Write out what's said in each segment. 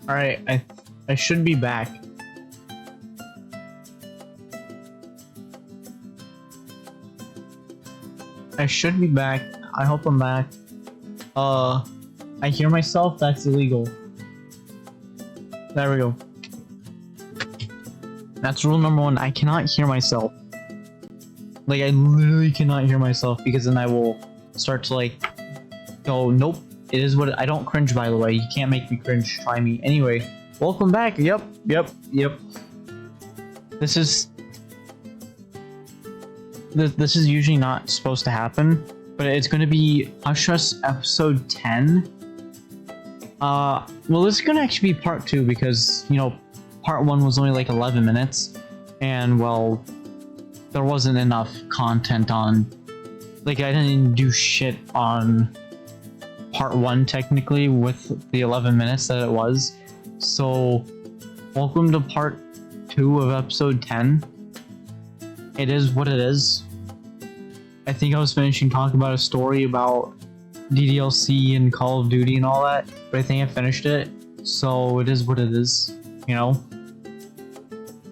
Alright, I should be back. I should be back. I hope I'm back. I hear myself, that's illegal. There we go. That's rule number 1, I cannot hear myself. Like, I literally cannot hear myself because then I will start to like, go, nope, it is what I don't cringe, by the way. You can't make me cringe, try me. Anyway, welcome back. Yep. This is usually not supposed to happen, but it's going to be Hush Us episode 10. Well, this is going to actually be part 2 because, you know, part 1 was only like 11 minutes, and well, there wasn't enough content on, like, I didn't do shit on part 1 technically with the 11 minutes that it was. So, welcome to part 2 of episode 10. It is what it is. I think I was finishing talking about a story about DDLC and Call of Duty and all that, but I think I finished it, so it is what it is, you know?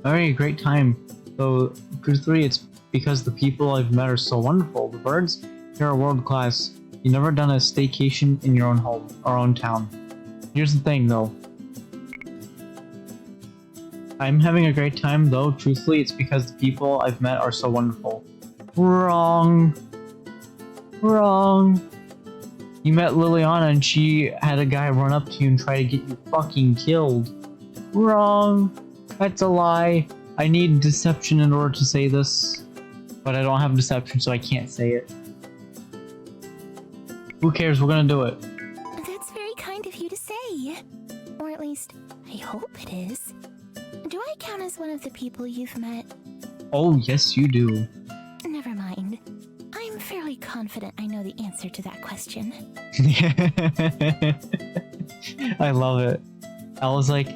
Alright, great time. So, Cruise 3, it's because the people I've met are so wonderful. The birds here are world class. You've never done a staycation in your own home, or own town. Here's the thing, though. I'm having a great time, though. Truthfully, it's because the people I've met are so wonderful. Wrong. You met Liliana and she had a guy run up to you and try to get you fucking killed. Wrong. That's a lie. I need deception in order to say this, but I don't have deception, so I can't say it. Who cares? We're gonna do it. That's very kind of you to say. Or at least, I hope it is. Do I count as one of the people you've met? Oh, yes, you do. Never mind. I'm fairly confident I know the answer to that question. I love it. I was like,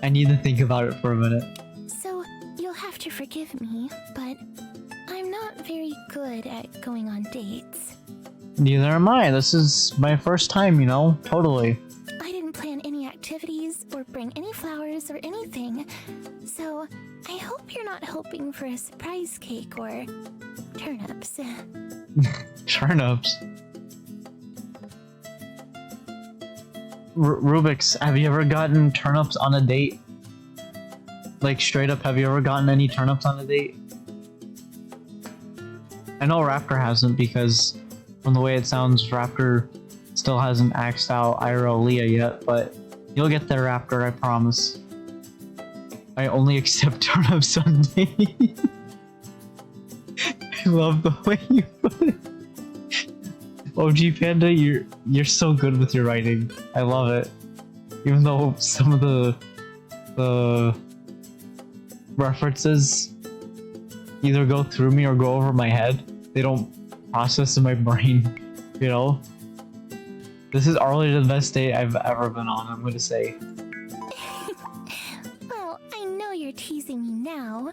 I need to think about it for a minute. So, you'll have to forgive me, but I'm not very good at going on dates. Neither am I. This is my first time, you know? Totally. I didn't plan any activities or bring any flowers or anything, so I hope you're not hoping for a surprise cake or turnips. Turnips? Rubik's, have you ever gotten turnips on a date? Like, straight up, have you ever gotten any turnips on a date? I know Raptor hasn't, because from the way it sounds, Raptor still hasn't axed out Ira Leah yet, but you'll get there, Raptor, I promise. I only accept turnips on dates. I love the way you put it. OG Panda, you're so good with your writing. I love it. Even though some of the references either go through me or go over my head. They don't process in my brain, you know? This is already the best date I've ever been on, I'm gonna say. Well, I know you're teasing me now,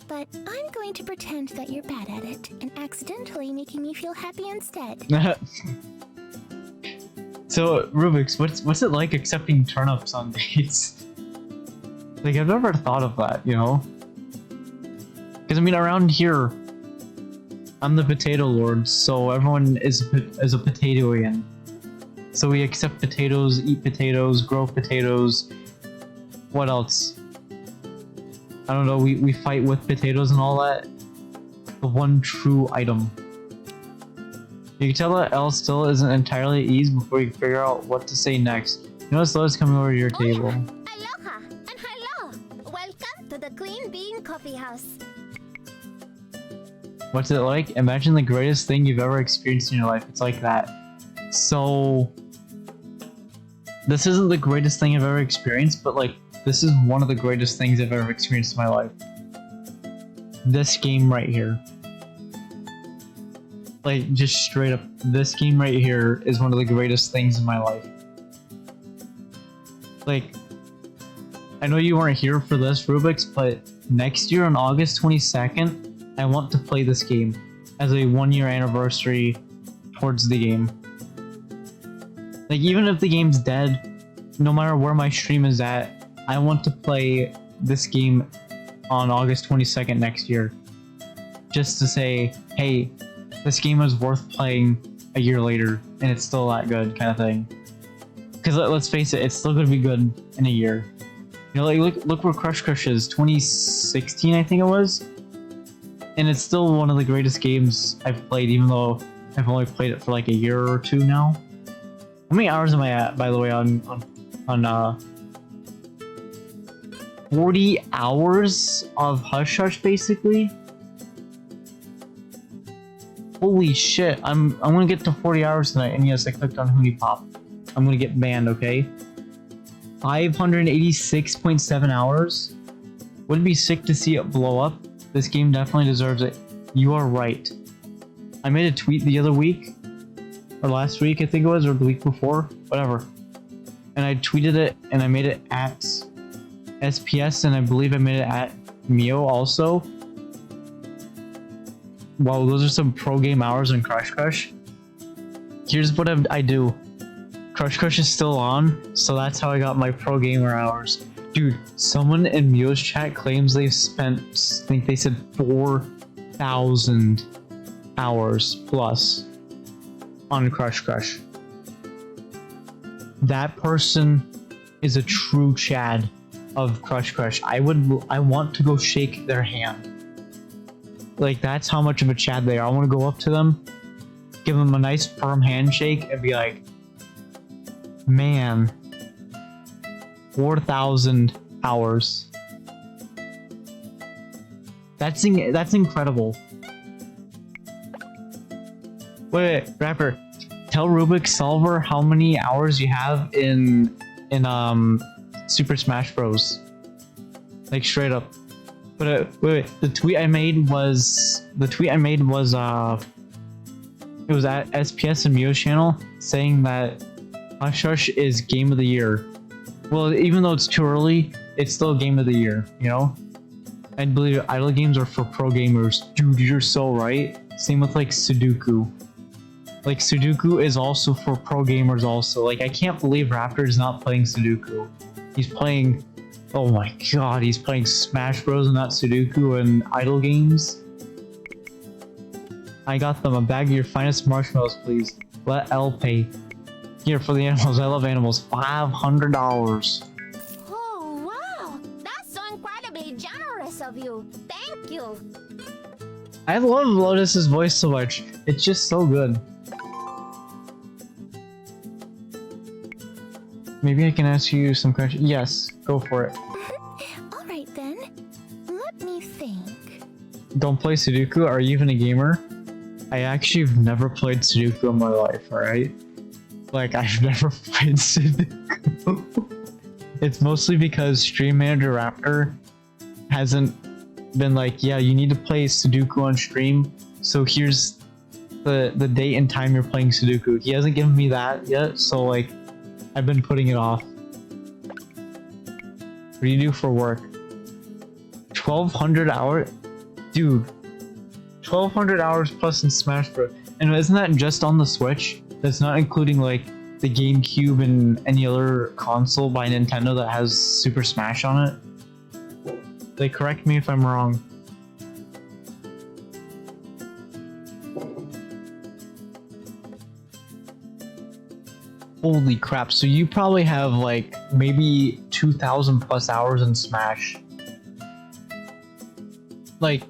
but I'm going to pretend that you're bad at it and accidentally making me feel happy instead. So, Rubik's, what's it like accepting turnips on dates? Like, I've never thought of that, you know? Because, I mean, around here, I'm the potato lord, so everyone is a potatoian. So we accept potatoes, eat potatoes, grow potatoes. What else? I don't know, we fight with potatoes and all that. The one true item. You can tell that L still isn't entirely at ease before you figure out what to say next. You notice Lois coming over to your table. Aloha and hello! Welcome to the Queen Bean Coffee House. What's it like? Imagine the greatest thing you've ever experienced in your life. It's like that. So, this isn't the greatest thing I've ever experienced, but like, this is one of the greatest things I've ever experienced in my life. This game right here. Like, just straight up, this game right here is one of the greatest things in my life. Like, I know you weren't here for this, Rubik's, but next year on August 22nd, I want to play this game as a 1-year anniversary towards the game. Like, even if the game's dead, no matter where my stream is at, I want to play this game on August 22nd next year. Just to say, hey, this game is worth playing a year later, and it's still that good, kind of thing. Because let's face it, it's still gonna be good in a year. You know, like look where Crush Crush is, 2016 I think it was, and it's still one of the greatest games I've played, even though I've only played it for like a year or two now. How many hours am I at, by the way, on 40 hours of Hush Hush, basically? Holy shit, I'm gonna get to 40 hours tonight, and yes, I clicked on Hoonie Pop. I'm gonna get banned, okay? 586.7 hours? Would it be sick to see it blow up? This game definitely deserves it. You are right. I made a tweet the other week, or last week I think it was, or the week before, whatever. And I tweeted it, and I made it at SPS, and I believe I made it at Mio also. Wow, those are some pro game hours in Crush Crush. Here's what I do. Crush Crush is still on, so that's how I got my pro gamer hours. Dude, someone in Mio's chat claims they've spent, I think they said 4,000 hours plus on Crush Crush. That person is a true Chad of Crush Crush. I want to go shake their hand. Like, that's how much of a Chad they are. I want to go up to them, give them a nice firm handshake, and be like, man, 4,000 hours. That's incredible. Wait, Rapper, tell Rubik Solver how many hours you have in Super Smash Bros. Like, straight up. But wait, the tweet I made was it was at SPS and Mio's channel saying that Hush Hush is game of the year. Well, even though it's too early, it's still game of the year, you know? I believe idle games are for pro gamers. Dude, you're so right. Same with like Sudoku. Like, Sudoku is also for pro gamers also. Like, I can't believe Raptor is not playing Sudoku. He's playing, oh my god, he's playing Smash Bros and not Sudoku and idle games. I got them. A bag of your finest marshmallows, please. Let L pay. Here, for the animals. I love animals. $500. Oh, wow! That's so incredibly generous of you. Thank you. I love Lotus's voice so much. It's just so good. Maybe I can ask you some questions. Yes, go for it. Alright then. Let me think. Don't play Sudoku? Are you even a gamer? I actually have never played Sudoku in my life, alright? Like, I've never played Sudoku. It's mostly because Stream Manager Raptor hasn't been like, yeah, you need to play Sudoku on stream, so here's the date and time you're playing Sudoku. He hasn't given me that yet, so like, I've been putting it off. What do you do for work? 1,200 hours? Dude, 1,200 hours plus in Smash Bros. And isn't that just on the Switch? That's not including like the GameCube and any other console by Nintendo that has Super Smash on it? Like, correct me if I'm wrong. Holy crap, so you probably have like maybe 2,000 plus hours in Smash. Like,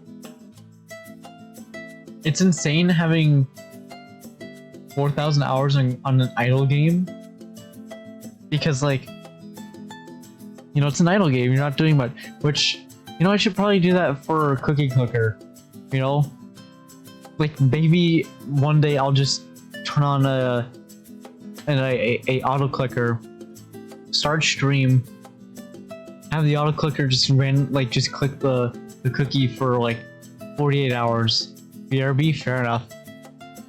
it's insane having 4,000 hours on an idle game. Because like, you know, it's an idle game, you're not doing much. Which, you know, I should probably do that for Cookie Clicker. You know? Like, maybe one day I'll just turn on a auto clicker, start stream, have the auto clicker just just click the cookie for like 48 hours. BRB, fair enough.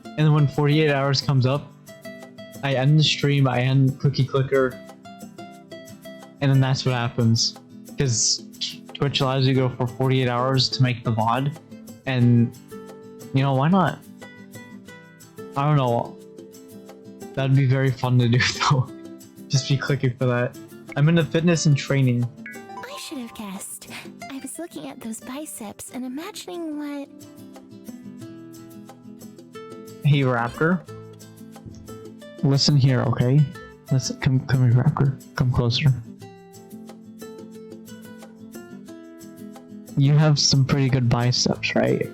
And then when 48 hours comes up, I end the stream, I end cookie clicker, and then that's what happens. Because Twitch allows you to go for 48 hours to make the VOD, and you know, why not? I don't know. That'd be very fun to do though. just be clicking for that. I'm into fitness and training. I should have guessed. I was looking at those biceps and imagining what... Hey, Raptor. Listen here, okay? Listen, come here, Raptor. Come closer. You have some pretty good biceps, right?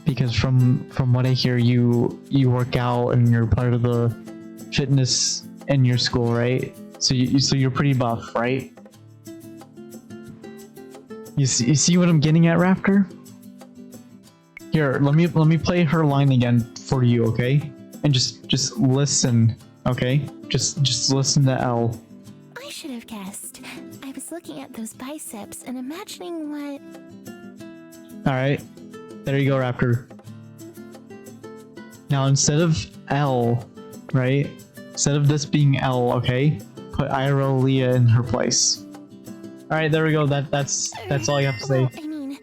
Because from what I hear, you work out and you're part of the fitness in your school, right? So you're pretty buff, right? You see what I'm getting at, Raptor? Here, let me play her line again for you, okay? And just listen, okay? Just listen to L. I should have guessed. I was looking at those biceps and imagining what... Alright. There you go, Raptor. Now instead of L, right? Instead of this being L, okay? Put Irolia in her place. Alright, there we go. That's all you have to say. Well, I mean,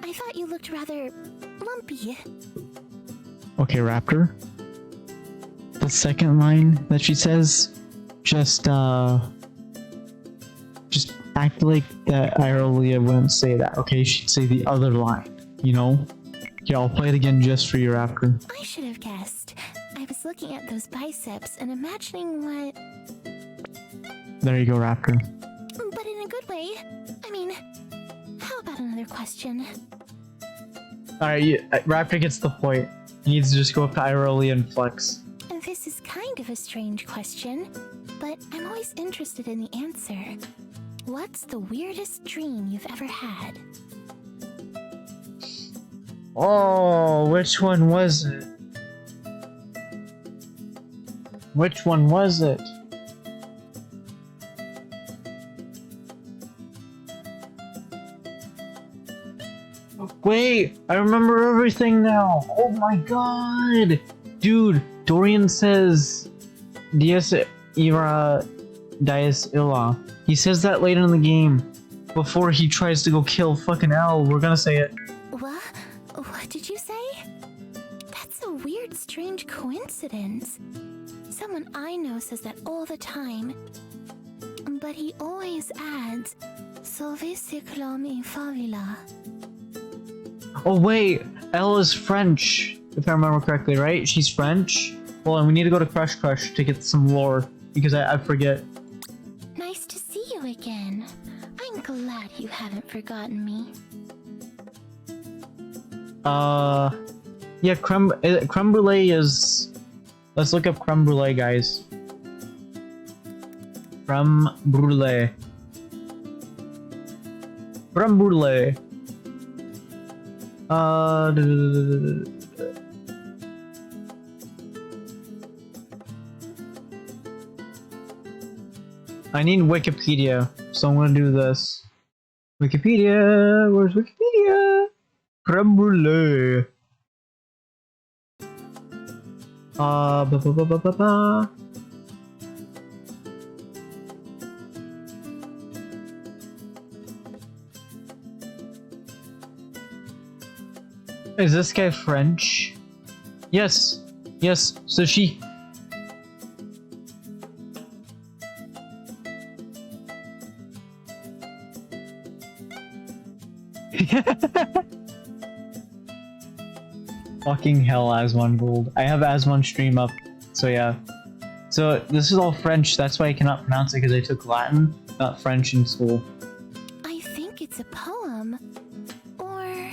I thought you looked rather lumpy. Okay, Raptor. The second line that she says, just act like that Irolia wouldn't say that, okay? She'd say the other line, you know? Here, I'll play it again just for you, Raptor. I should have guessed. I was looking at those biceps and imagining what... There you go, Raptor. But in a good way. I mean, how about another question? Alright, Raptor gets the point. He needs to just go up to Irolia and flex. This is kind of a strange question, but I'm always interested in the answer. What's the weirdest dream you've ever had? Oh, which one was it? Which one was it? Wait, I remember everything now. Oh my god. Dude, Dorian says Dies ira dies illa. He says that later in the game before he tries to go kill fucking L. We're gonna say it. What? What did you say? That's a weird, strange coincidence. Someone I know says that all the time. But he always adds, Sauver ce clam in favela. Oh wait, L is French, if I remember correctly, right? She's French. Well, and we need to go to Crush Crush to get some lore, because I forget. Nice to see you again. I'm glad you haven't forgotten me. Yeah, creme brulee is... Let's look up creme brulee, guys. Creme brulee. Creme brulee. I need Wikipedia, so I'm gonna do this. Wikipedia, where's Wikipedia? Creme brulee. Ba ba ba ba ba ba. Is this guy French? Yes. Yes, so she... Fucking hell, Asmon Gold. I have Asmon stream up, so yeah. So this is all French, that's why I cannot pronounce it because I took Latin, not French in school. I think it's a poem. Or...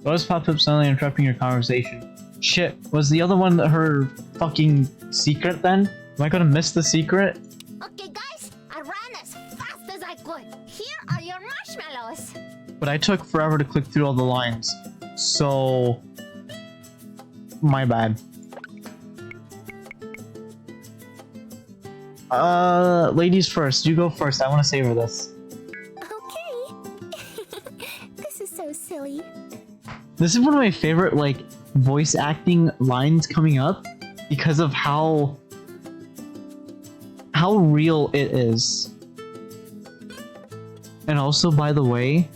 What was popped up suddenly interrupting your conversation? Shit, was the other one her fucking secret then? Am I gonna miss the secret? Okay, guys, I ran as fast as I could. Here are your marshmallows. But I took forever to click through all the lines. So... my bad. Ladies first. You go first. I want to savor this. Okay. This is so silly. This is one of my favorite, like, voice acting lines coming up because of how real it is. And also, by the way,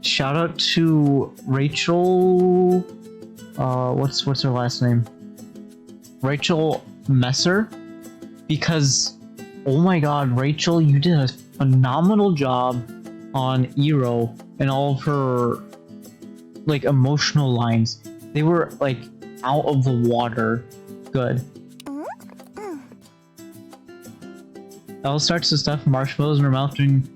shout out to Rachel. What's her last name? Rachel Messer, because oh my god, Rachel, you did a phenomenal job on Ero and all of her like emotional lines. They were like out of the water good. Elle starts to stuff marshmallows in her mouth, doing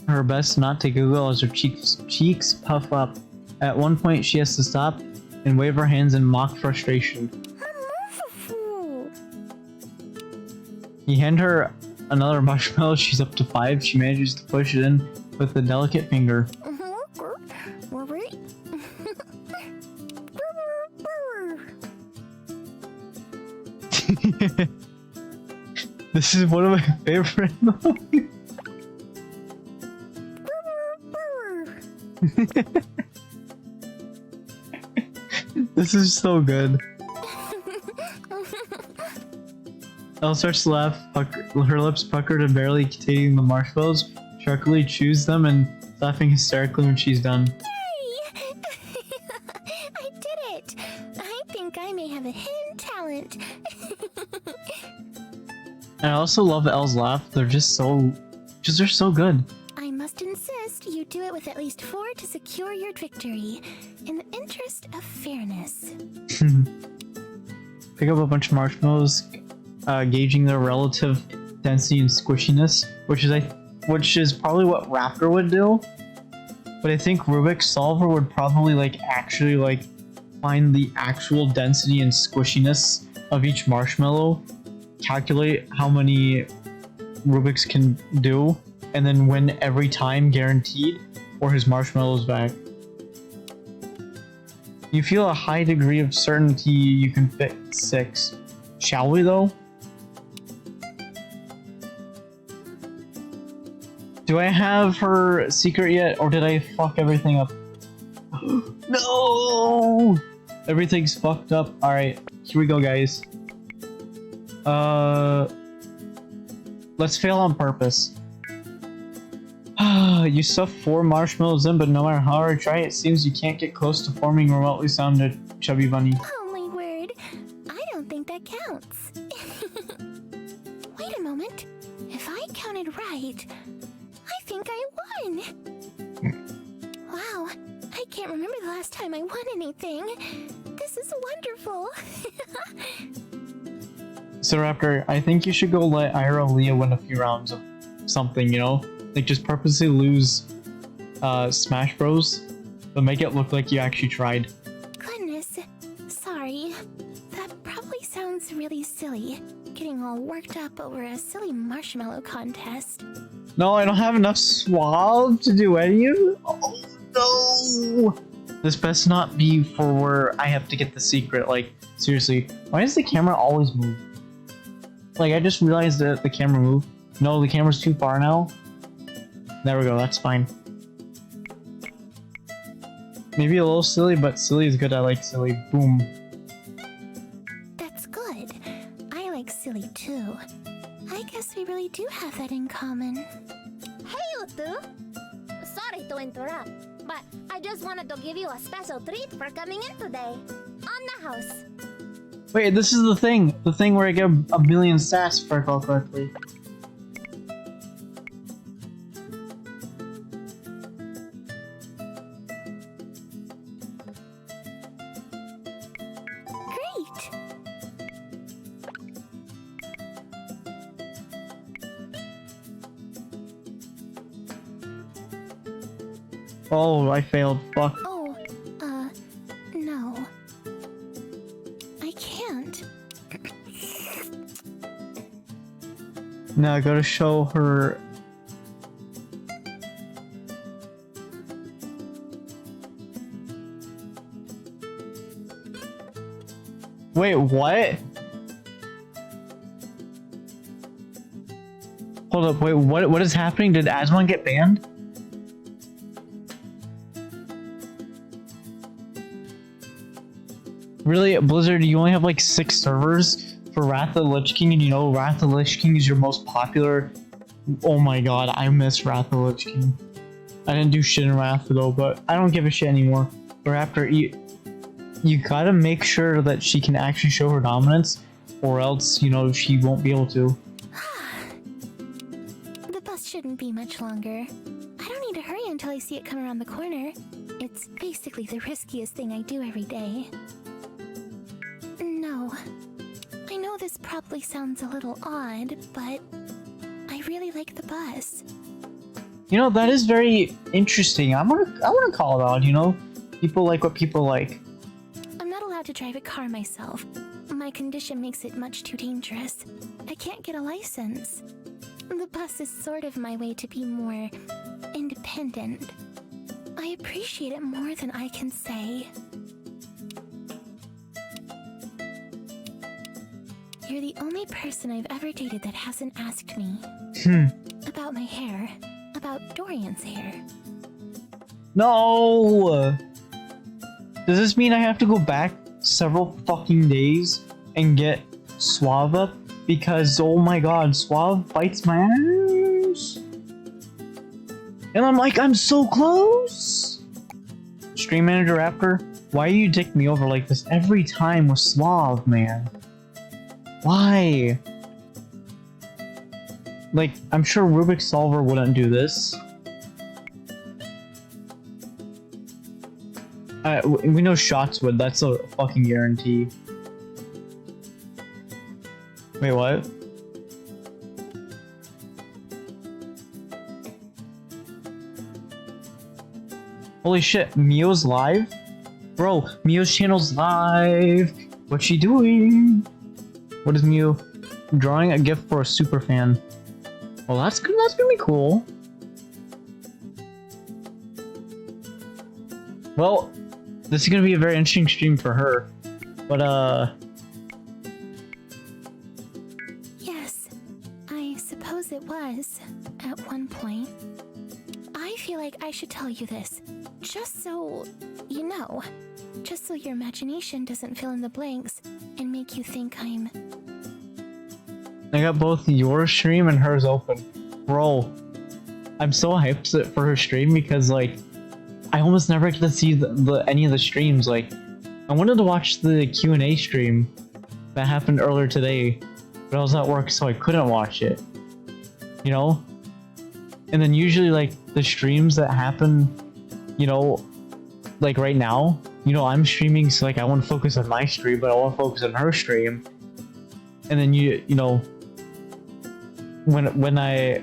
her best not to giggle as her cheeks puff up. At one point, she has to stop and wave her hands in mock frustration. You hand her another marshmallow. She's up to 5. She manages to push it in with a delicate finger. This is one of my favorite movies. This is so good. Elle starts to laugh, her lips puckered and barely containing the marshmallows. Sharkily chews them and laughing hysterically when she's done. Yay! I did it! I think I may have a hidden talent. And I also love Elle's laugh. They're they're so good. I must insist you do it with at least 4 to secure your victory, in the interest of fairness. Pick up a bunch of marshmallows, gauging their relative density and squishiness, which is probably what Raptor would do. But I think Rubik's Solver would probably actually find the actual density and squishiness of each marshmallow, calculate how many Rubik's can do, and then win every time guaranteed, or his marshmallows back. You feel a high degree of certainty you can fit 6. Shall we though? Do I have her secret yet, or did I fuck everything up? No! Everything's fucked up. Alright, here we go, guys. Let's fail on purpose. You stuff 4 marshmallows in, but no matter how hard I try, it seems you can't get close to forming a remotely sounded chubby bunny. Oh my word, I don't think that counts. Wait a moment. If I counted right, I think I won. Wow, I can't remember the last time I won anything. This is wonderful. So Raptor, I think you should go let Ira Leah win a few rounds of something, you know? Like just purposely lose Smash Bros, but make it look like you actually tried. Goodness, sorry. That probably sounds really silly, getting all worked up over a silly marshmallow contest. No, I don't have enough swab to do any of it. Oh no! This best not be for where I have to get the secret. Like, seriously, why does the camera always move? Like, I just realized that the camera moved. No, the camera's too far now. There we go, that's fine. Maybe a little silly, but silly is good. I like silly. Boom. That's good. I like silly too. I guess we really do have that in common. Hey, you two! Sorry to interrupt, but I just wanted to give you a special treat for coming in today. On the house. Wait, this is the thing. The thing where I get a million stats, if I recall correctly. Great! Oh, I failed. Fuck. Oh, no. I can't. Now I gotta show her. Wait, what? Hold up, wait, what is happening? Did Asmon get banned? Really, Blizzard, you only have like 6 servers for Wrath of the Lich King, and you know Wrath of the Lich King is your most popular. Oh my god, I miss Wrath of the Lich King. I didn't do shit in Wrath though, but I don't give a shit anymore. Or after you gotta make sure that she can actually show her dominance, or else, you know, she won't be able to. The bus shouldn't be much longer. I don't need to hurry until I see it come around the corner. It's basically the riskiest thing I do every day. No. I know this probably sounds a little odd, but I really like the bus. You know, that is very interesting. I wanna call it odd, you know? People like what people like. I'm not allowed to drive a car myself. My condition makes it much too dangerous. I can't get a license. The bus is sort of my way to be more independent. I appreciate it more than I can say. You're the only person I've ever dated that hasn't asked me about my hair, about Dorian's hair. No! Does this mean I have to go back several fucking days and get Suave up? Because, oh my god, Suave bites my ass! And I'm like, I'm so close! Stream Manager Raptor, why you dick me over like this every time with Suave, man? Why? Like, I'm sure Rubik's Solver wouldn't do this. We know Shots would, that's a fucking guarantee. Wait, what? Holy shit, Mio's live? Bro, Mio's channel's live! What's she doing? What is Mio? Drawing a gift for a super fan. Well, that's gonna be cool. Well, this is gonna be a very interesting stream for her. But, Yes, I suppose it was, at one point. I feel like I should tell you this, just so you know. Just so your imagination doesn't fill in the blanks and make you think I'm... I got both your stream and hers open. Bro, I'm so hyped for her stream because, like, I almost never get to see any of the streams. Like, I wanted to watch the Q&A stream that happened earlier today, but I was at work, so I couldn't watch it. You know? And then usually, like, the streams that happen, you know, like right now, you know, I'm streaming, so, like, I want to focus on my stream, but I want to focus on her stream. And then you know, when the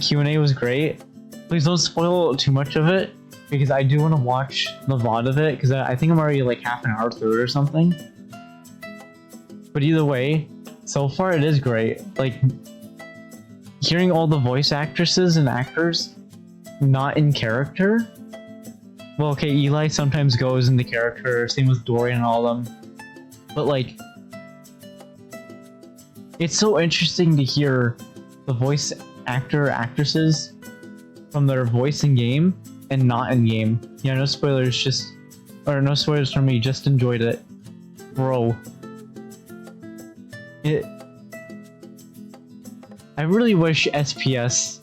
Q&A was great. Please don't spoil too much of it, because I do want to watch the VOD of it, because I think I'm already like half an hour through it or something. But either way, so far it is great. Like, hearing all the voice actresses and actors not in character. Well, okay, Eli sometimes goes into character, same with Dorian and all of them. But like, it's so interesting to hear the voice actresses from their voice in game and not in game. Yeah, no spoilers, no spoilers from me, just enjoyed it. Bro. I really wish SPS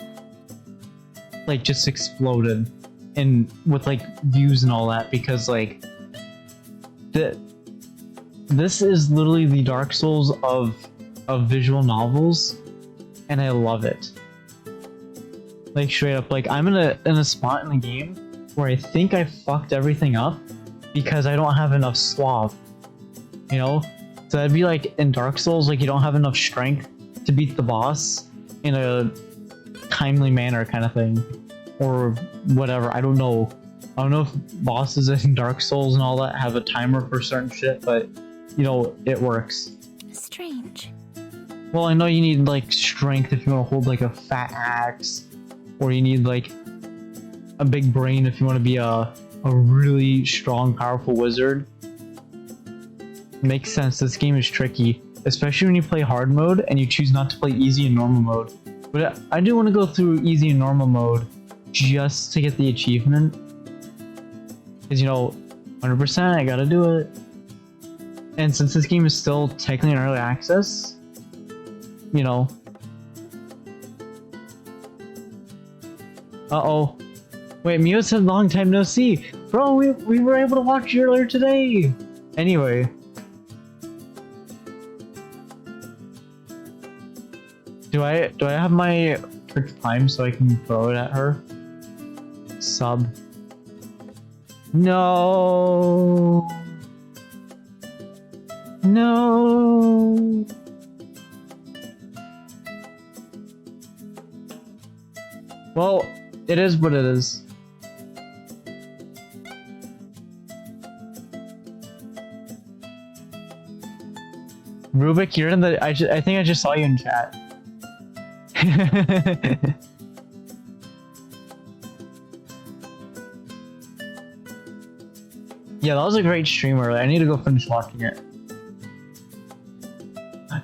like just exploded and with like views and all that, because like this is literally the Dark Souls of visual novels, and I love it. Like, straight up, like, I'm in a spot in the game where I think I fucked everything up because I don't have enough Suave, you know? So that'd be like in Dark Souls, like, you don't have enough strength to beat the boss in a timely manner kind of thing, or whatever. I don't know. I don't know if bosses in Dark Souls and all that have a timer for certain shit, but, you know, it works. Strange. Well, I know you need, like, strength if you want to hold, like, a fat axe, or you need, like, a big brain if you want to be a really strong, powerful wizard. Makes sense. This game is tricky, especially when you play hard mode and you choose not to play easy and normal mode. But I do want to go through easy and normal mode just to get the achievement. Because, you know, 100%, I gotta do it. And since this game is still technically in early access, you know. Uh-oh. Wait, Mio said long time no see. Bro, we were able to watch you earlier today. Anyway. Do I have my Twitch Prime so I can throw it at her? Sub. No. No. Well, it is what it is. Rubik, you're in the. I think I just saw you in chat. Yeah, that was a great stream earlier. I need to go finish watching it.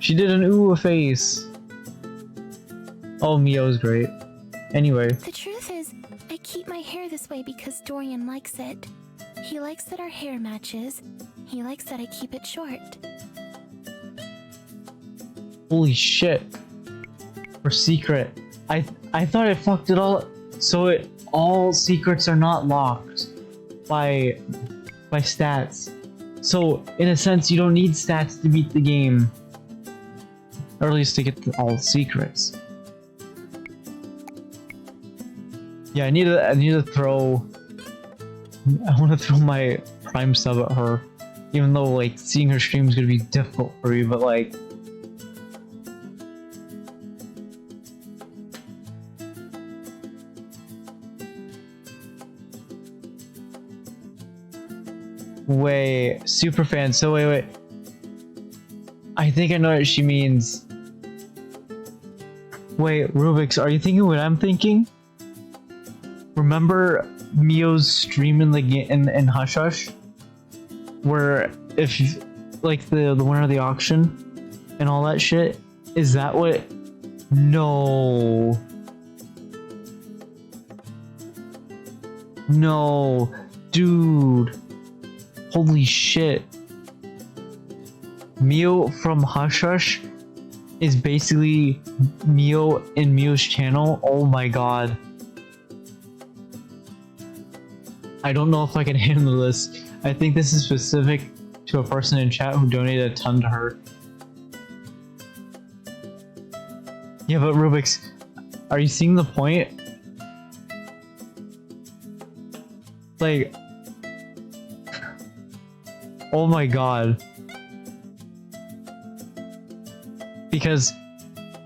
She did an ooh face. Oh, Mio's great. Anyway. The truth is, I keep my hair this way because Dorian likes it. He likes that our hair matches. He likes that I keep it short. Holy shit. For secret. I thought I fucked it all. So all secrets are not locked by stats. So in a sense, you don't need stats to beat the game. Or at least to get all the secrets. Yeah, I need to throw. I want to throw my Prime sub at her, even though like seeing her stream is gonna be difficult for you. But like, wait, superfan. So wait. I think I know what she means. Wait, Rubik's, are you thinking what I'm thinking? Remember Mio's stream in the in Hush Hush, where if like the winner of the auction and all that shit, is that what? No, dude, holy shit! Mio from Hush Hush is basically Mio in Mio's channel. Oh my god. I don't know if I can handle this. I think this is specific to a person in chat who donated a ton to her. Yeah, but Rubik's, are you seeing the point? Like, oh my god. Because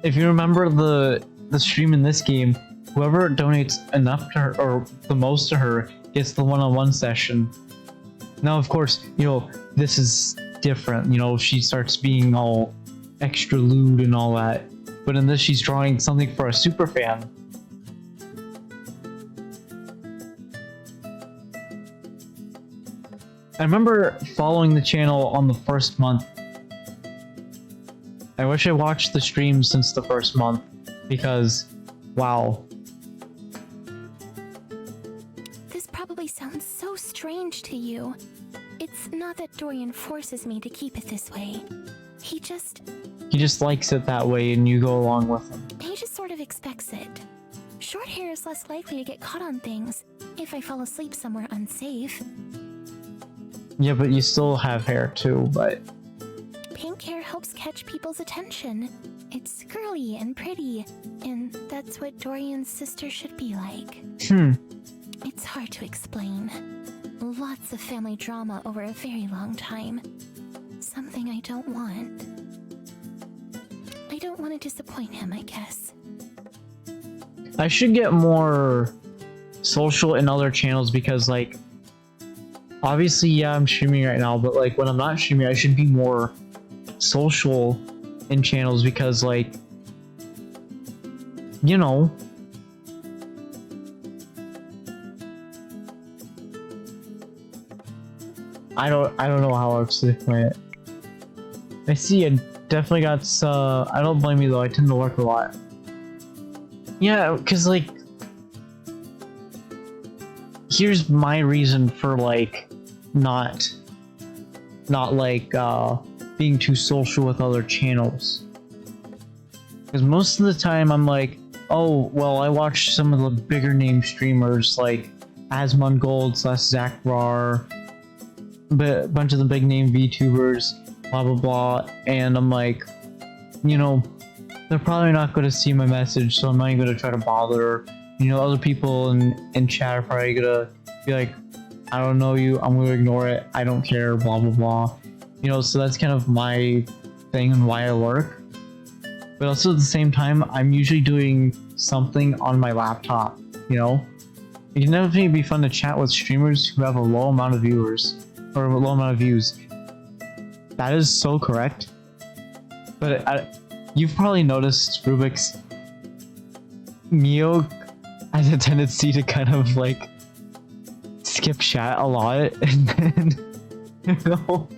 if you remember the stream in this game, whoever donates enough to her or the most to her gets the one-on-one session. Now, of course, you know, this is different. You know, she starts being all extra lewd and all that. But in this, she's drawing something for a super fan. I remember following the channel on the first month. I wish I watched the stream since the first month, because, wow. This probably sounds so strange to you. It's not that Dorian forces me to keep it this way. He just likes it that way and you go along with him. He just sort of expects it. Short hair is less likely to get caught on things if I fall asleep somewhere unsafe. Yeah, but you still have hair too, but... Pink hair helps catch people's attention. It's girly and pretty, and that's what Dorian's sister should be like. It's hard to explain. Lots of family drama over a very long time. Something I don't want. I don't want to disappoint him, I guess. I should get more social in other channels because, like, obviously, yeah, I'm streaming right now, but, like, when I'm not streaming, I should be more social in channels because, like, you know, I don't know how else to explain it. I see, I definitely got I don't blame you though, I tend to work a lot. Yeah, because, like, here's my reason for, like, not like being too social with other channels, because most of the time I'm like, oh well, I watch some of the bigger name streamers like Asmongold / Zachrar, a bunch of the big name VTubers, blah blah blah, and I'm like, you know, they're probably not going to see my message, so I'm not even going to try to bother. You know, other people in chat are probably going to be like, I don't know you, I'm going to ignore it, I don't care, blah blah blah. You know, so that's kind of my thing and why I lurk. But also at the same time, I'm usually doing something on my laptop, you know? It can definitely be fun to chat with streamers who have a low amount of viewers, or a low amount of views. That is so correct. But you've probably noticed, Rubik's, Mio has a tendency to kind of like skip chat a lot, and then, you know,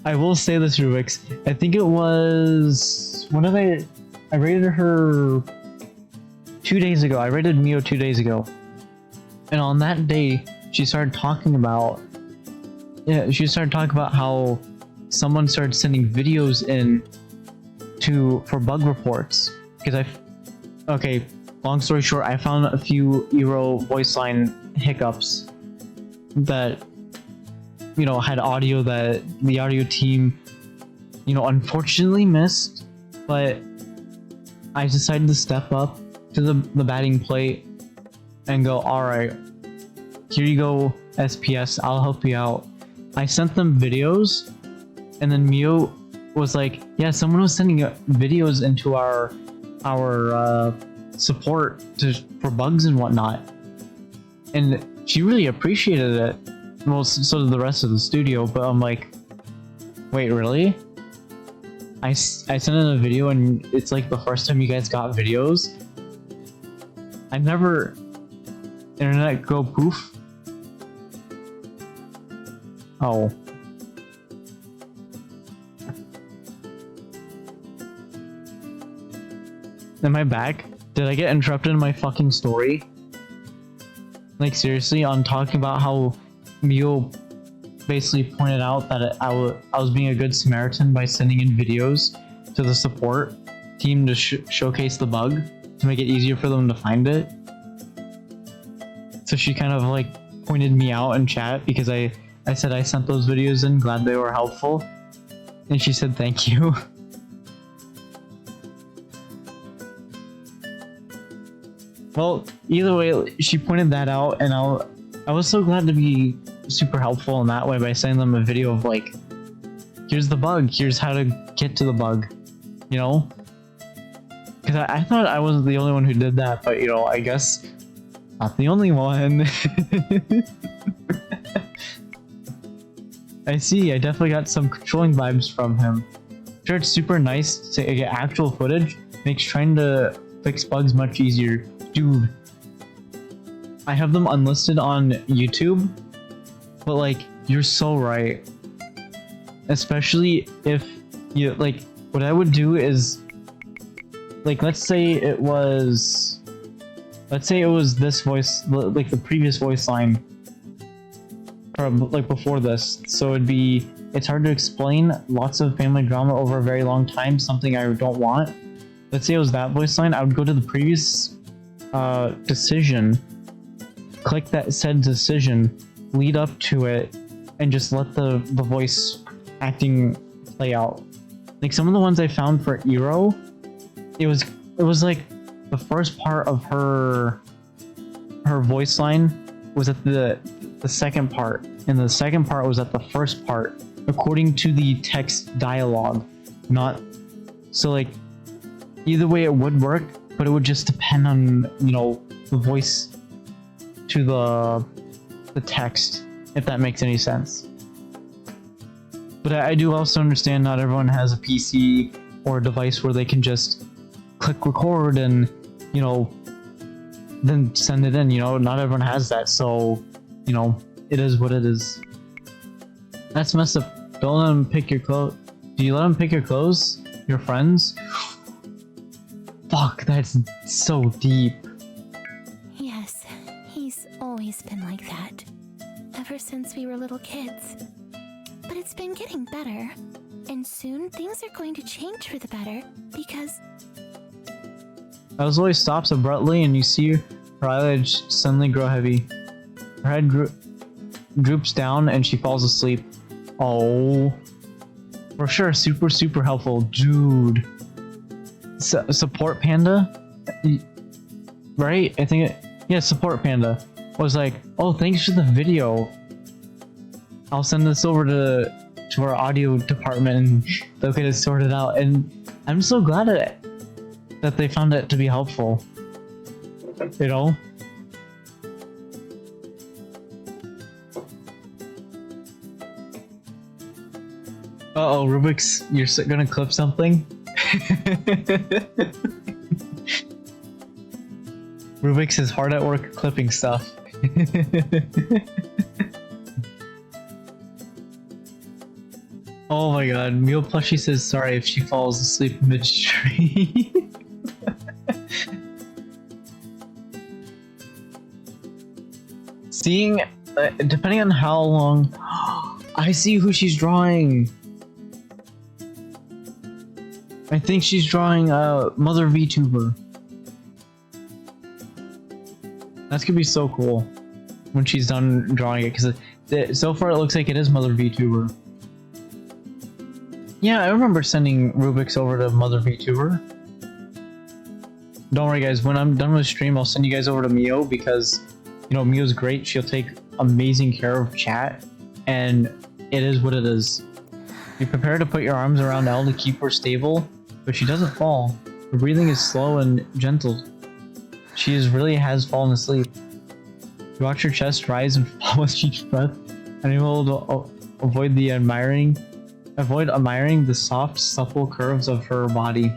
I will say this, Rubik's. I think it was when did I rated her 2 days ago. I rated Mio 2 days ago, and on that day she started talking about how someone started sending videos in for bug reports because okay, long story short, I found a few Eero voice line hiccups that, you know, had audio that the audio team, you know, unfortunately missed, but I decided to step up to the batting plate and go, alright, here you go, SPS, I'll help you out. I sent them videos, and then Mio was like, yeah, someone was sending videos into our support for bugs and whatnot, and she really appreciated it. Well, so did the rest of the studio, but I'm like, wait, really? I sent in a video and it's like the first time you guys got videos? I never... Internet go poof? Oh. Am I back? Did I get interrupted in my fucking story? Like, seriously, on talking about how Mio basically pointed out that I was being a good Samaritan by sending in videos to the support team to showcase the bug to make it easier for them to find it. So she kind of like pointed me out in chat because I said I sent those videos in, glad they were helpful, and she said thank you. Well, either way, she pointed that out, and I was so glad to be super helpful in that way by sending them a video of like, here's the bug, here's how to get to the bug, you know? Because I thought I wasn't the only one who did that, but you know, I guess not the only one. I see, I definitely got some controlling vibes from him. Sure, it's super nice to get actual footage, makes trying to fix bugs much easier. Dude, I have them unlisted on YouTube, but like, you're so right. Especially if you, like, what I would do is, like, let's say it was this voice, like the previous voice line, or like before this, so it'd be, it's hard to explain, lots of family drama over a very long time, something I don't want. Let's say it was that voice line, I would go to the previous decision, click that said decision, lead up to it, and just let the voice acting play out. Like some of the ones I found for Eero, it was like the first part of her voice line was at the second part, and the second part was at the first part, according to the text dialogue. Not so, like, either way it would work, but it would just depend on, you know, the voice to the text, if that makes any sense. But I do also understand not everyone has a PC or a device where they can just click record and, you know, then send it in. You know, not everyone has that, so, you know, it is what it is. That's messed up. Don't let them pick your clothes. Do you let them pick your clothes? Your friends? Fuck, that's so deep. Yes, he's always been like that. Ever since we were little kids. But it's been getting better. And soon things are going to change for the better because... Zoe stops abruptly and you see her eyelids suddenly grow heavy. Her head droops down and she falls asleep. Oh. For sure, super helpful, dude. Support Panda, right? I think yeah, Support Panda was like, oh, thanks for the video. I'll send this over to our audio department and they'll get it sorted out. And I'm so glad that they found it to be helpful. You know? Uh-oh, Rubik's, you're gonna clip something? Rubik's is hard at work clipping stuff. Oh my god, Meal Plushie says sorry if she falls asleep midstream. Seeing, depending on how long... I see who she's drawing! I think she's drawing Mother VTuber. That's gonna be so cool when she's done drawing it, because so far it looks like it is Mother VTuber. Yeah, I remember sending Rubik's over to Mother VTuber. Don't worry guys, when I'm done with stream, I'll send you guys over to Mio, because, you know, Mio's great. She'll take amazing care of chat, and it is what it is. Be prepared to put your arms around Elle to keep her stable, but she doesn't fall. Her breathing is slow and gentle. She really has fallen asleep. You watch her chest rise and fall with each breath, and you will avoid admiring the soft, supple curves of her body.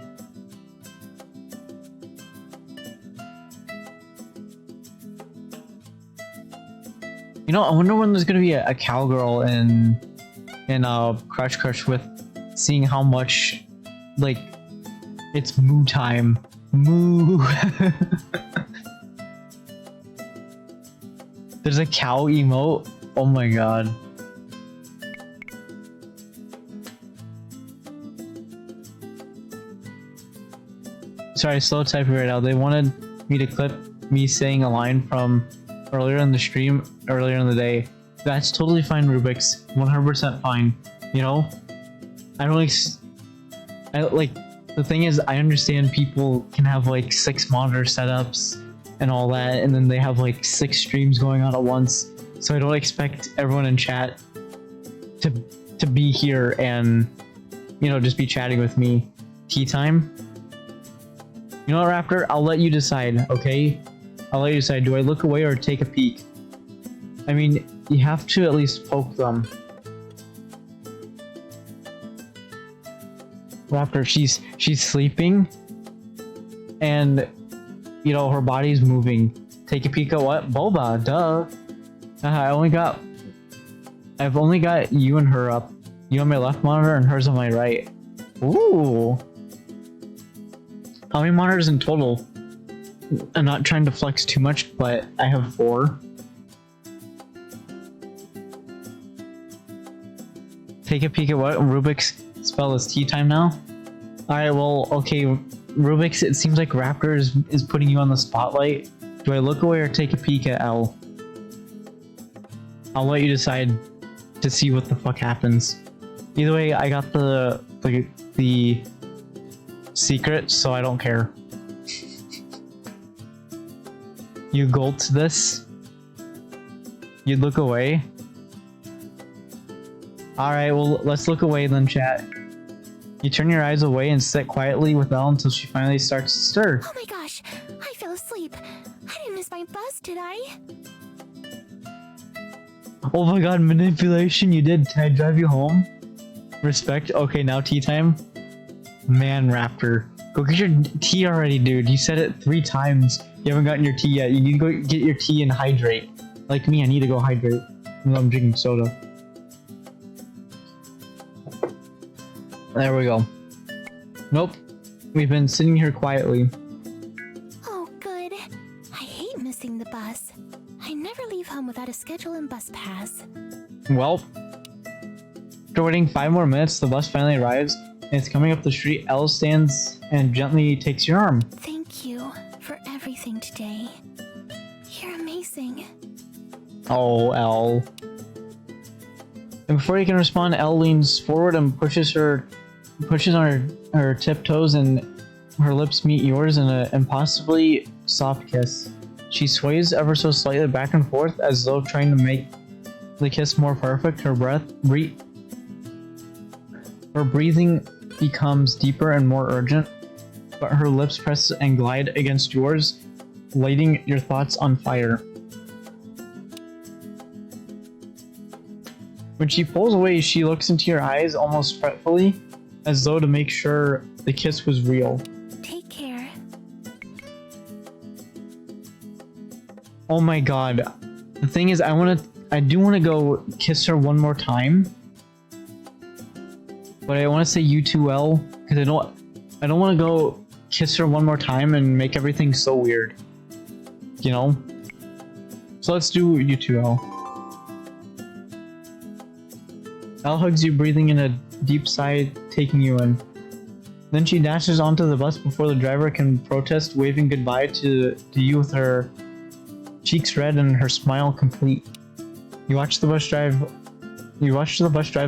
You know, I wonder when there's gonna be a cowgirl in Crush with seeing how much, like, it's moo time. Moo. There's a cow emote. Oh my god. Sorry, slow typing right now. They wanted me to clip me saying a line from earlier in the stream, earlier in the day. That's totally fine, Rubik's. 100% fine. You know? The thing is, I understand people can have like 6 monitor setups and all that, and then they have like 6 streams going on at once. So I don't expect everyone in chat to be here and, you know, just be chatting with me. Tea time? You know what, Raptor? I'll let you decide, okay? I'll let you decide. Do I look away or take a peek? I mean, you have to at least poke them. Raptor, she's sleeping, and you know her body's moving. Take a peek at what? Boba, duh. I've only got you and her up. You on my left monitor and hers on my right. Ooh. How many monitors in total? I'm not trying to flex too much, but I have 4. Take a peek at what? Rubik's spell is tea time now? Alright, well, okay, Rubik's, it seems like Raptor is putting you on the spotlight. Do I look away or take a peek at Elle? I'll let you decide to see what the fuck happens. Either way, I got the secret, so I don't care. You gulped this? You'd look away? Alright, well, let's look away then, chat. You turn your eyes away and sit quietly with Elle until she finally starts to stir. Oh my gosh, I fell asleep. I didn't miss my bus, did I? Oh my god, manipulation, you did. Can I drive you home? Respect. Okay, now tea time. Man, Raptor. Go get your tea already, dude. You said it 3 times. You haven't gotten your tea yet. You need to go get your tea and hydrate. Like me, I need to go hydrate. I'm drinking soda. There we go. Nope. We've been sitting here quietly. Oh, good. I hate missing the bus. I never leave home without a schedule and bus pass. Well, after waiting 5 more minutes, the bus finally arrives, and it's coming up the street. Elle stands and gently takes your arm. Thank you for everything today. You're amazing. Oh, Elle. And before you can respond, Elle leans forward and pushes on her tiptoes, and her lips meet yours in an impossibly soft kiss. She sways ever so slightly back and forth as though trying to make the kiss more perfect. Her breathing becomes deeper and more urgent, but her lips press and glide against yours, lighting your thoughts on fire. When she pulls away, she looks into your eyes almost fretfully, as though to make sure the kiss was real. Take care. Oh my god. The thing is, I do want to go kiss her one more time. But I want to say U2L, because I don't want to go kiss her one more time and make everything so weird. You know? So let's do U2L. Elle hugs you, breathing in a deep sigh, taking you in. Then she dashes onto the bus before the driver can protest, waving goodbye to you with her cheeks red and her smile complete. You watch the bus drive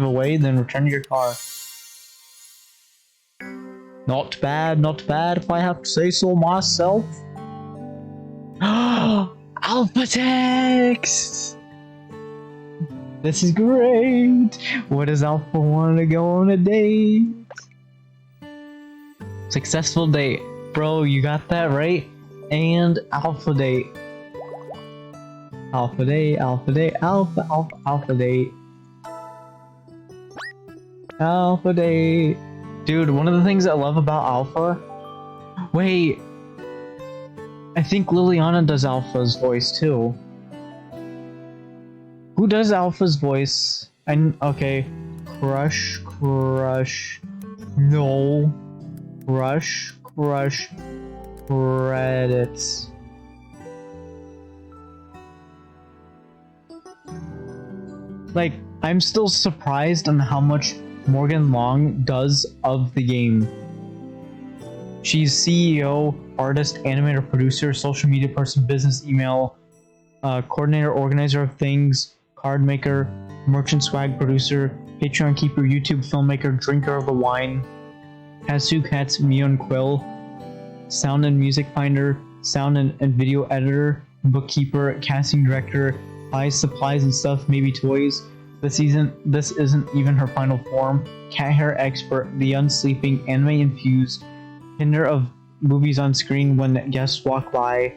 away, then return to your car. Not bad, if I have to say so myself. Alpha text! This is great! What does Alpha want to go on a date? Successful date. Bro, you got that right? And Alpha date. Alpha date, Alpha date, Alpha date. Alpha date. Dude, one of the things I love about Alpha... Wait... I think Liliana does Alpha's voice too. Who does Alpha's voice? Okay. Crush. No. Crush. Credits. Like, I'm still surprised on how much Morgan Long does of the game. She's CEO, artist, animator, producer, social media person, business email, coordinator, organizer of things, card maker, merchant swag producer, Patreon keeper, YouTube filmmaker, drinker of the wine, has two cats, Mio and Quill, sound and music finder, sound and video editor, bookkeeper, casting director, buys supplies and stuff, maybe toys. This isn't even her final form. Cat hair expert, the unsleeping, anime infused, hinder of movies on screen when guests walk by.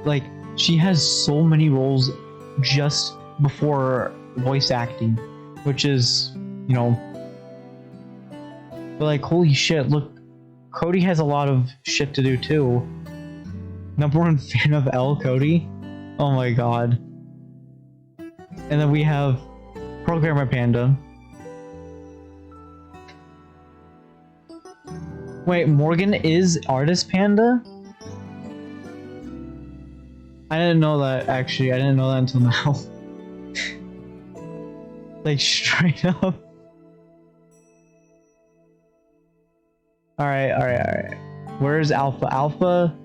Like, she has so many roles just before voice acting, which is, you know, but like, holy shit, look, Cody has a lot of shit to do too. #1 fan of L, Cody. Oh my god. And then we have Programmer Panda. Wait, Morgan is Artist Panda? I didn't know that, actually. I didn't know that until now. Like, straight up. Alright. Where's Alpha? Alpha?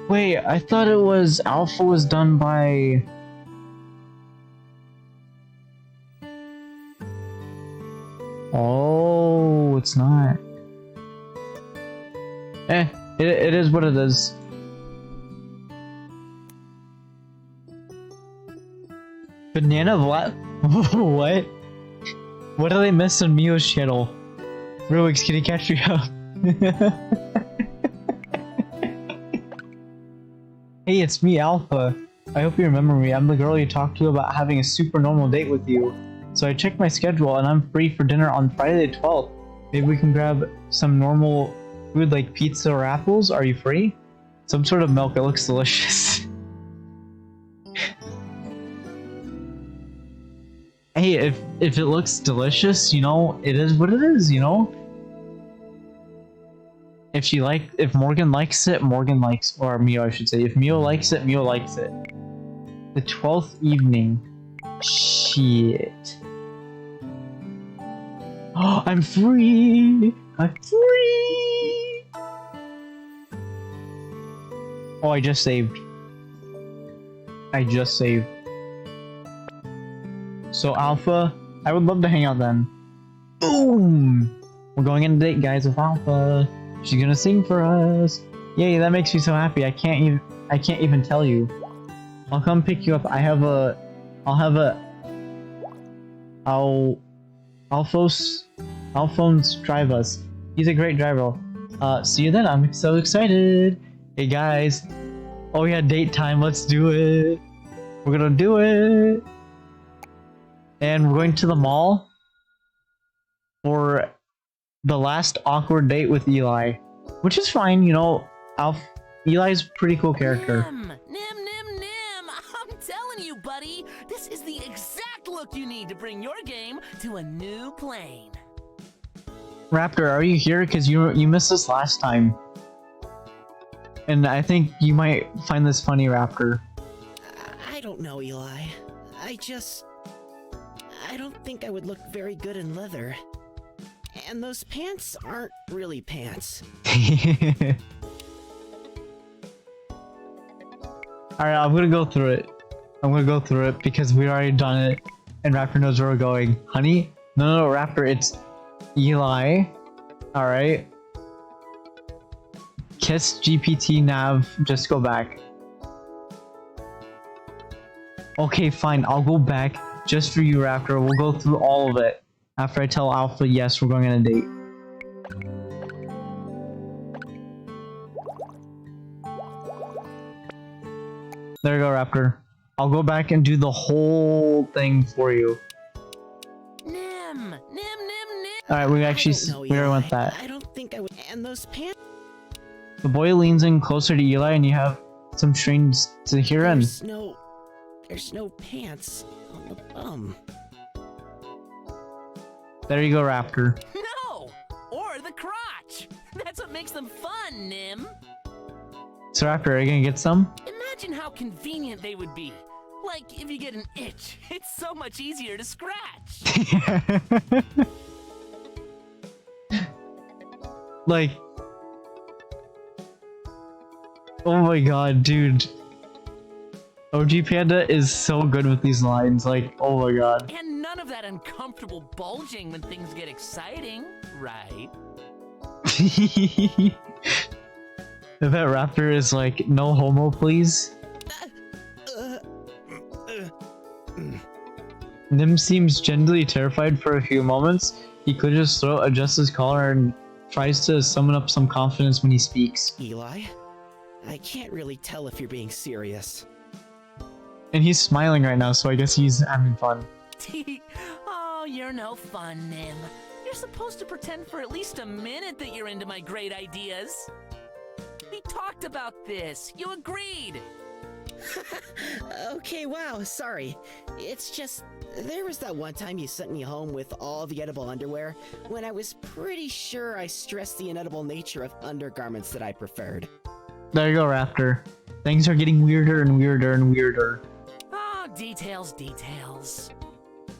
Wait, I thought it was Alpha was done by... Oh, it's not. It is what it is. Banana what? What? What did I miss on Mio's channel? Ruix, can you catch me up? Hey, it's me, Alpha. I hope you remember me. I'm the girl you talked to about having a super normal date with you. So I checked my schedule and I'm free for dinner on Friday the 12th. Maybe we can grab some normal food like pizza or apples. Are you free? Some sort of milk. It looks delicious. Hey, if it looks delicious, you know, it is what it is, you know? If Morgan likes it, Morgan likes, or Mio, I should say. If Mio likes it, Mio likes it. The 12th evening. Shit. Oh, I'm free! I'm free! Oh, I just saved. So Alpha, I would love to hang out then. Boom! We're going on a date, guys, with Alpha. She's gonna sing for us. Yay, that makes me so happy. I can't even tell you. I'll come pick you up. Alphonse drive us. He's a great driver. See you then. I'm so excited. Hey guys. Oh yeah, date time. Let's do it. We're gonna do it. And we're going to the mall for the last awkward date with Eli, which is fine. You know, Eli's a pretty cool character. Nim. I'm telling you, buddy, this is the exact look you need to bring your game to a new plane. Raptor, are you here? Because you missed us last time. And I think you might find this funny, Raptor. I don't know, Eli. I don't think I would look very good in leather. And those pants aren't really pants. Alright, I'm gonna go through it because we already done it and Raptor knows where we're going. Honey? No, Raptor, it's Eli. Alright. Kiss GPT nav, just go back. Okay, fine, I'll go back just for you, Raptor. We'll go through all of it after I tell Alpha, yes, we're going on a date. There you go, Raptor. I'll go back and do the whole thing for you. Nim. Alright, we already went that. I don't think I would. And those pants. The boy leans in closer to Eli and you have some strings to hear in. There's no pants on the bum. There you go, Raptor. No! Or the crotch! That's what makes them fun, Nim! So Raptor, are you gonna get some? Imagine how convenient they would be. Like, if you get an itch, it's so much easier to scratch. Like... Oh my god, dude. OG Panda is so good with these lines, like, oh my god. And none of that uncomfortable bulging when things get exciting, right? I bet Raptor is like, no homo, please. Nim seems genuinely terrified for a few moments. He clears his throat, adjusts his collar, and tries to summon up some confidence when he speaks. Eli, I can't really tell if you're being serious. And he's smiling right now, so I guess he's having fun. Oh, you're no fun, Nim. You're supposed to pretend for at least a minute that you're into my great ideas. We talked about this. You agreed. Okay, wow, sorry. It's just, there was that one time you sent me home with all the edible underwear when I was pretty sure I stressed the inedible nature of undergarments that I preferred. There you go, Raptor. Things are getting weirder and weirder and weirder. Oh, details.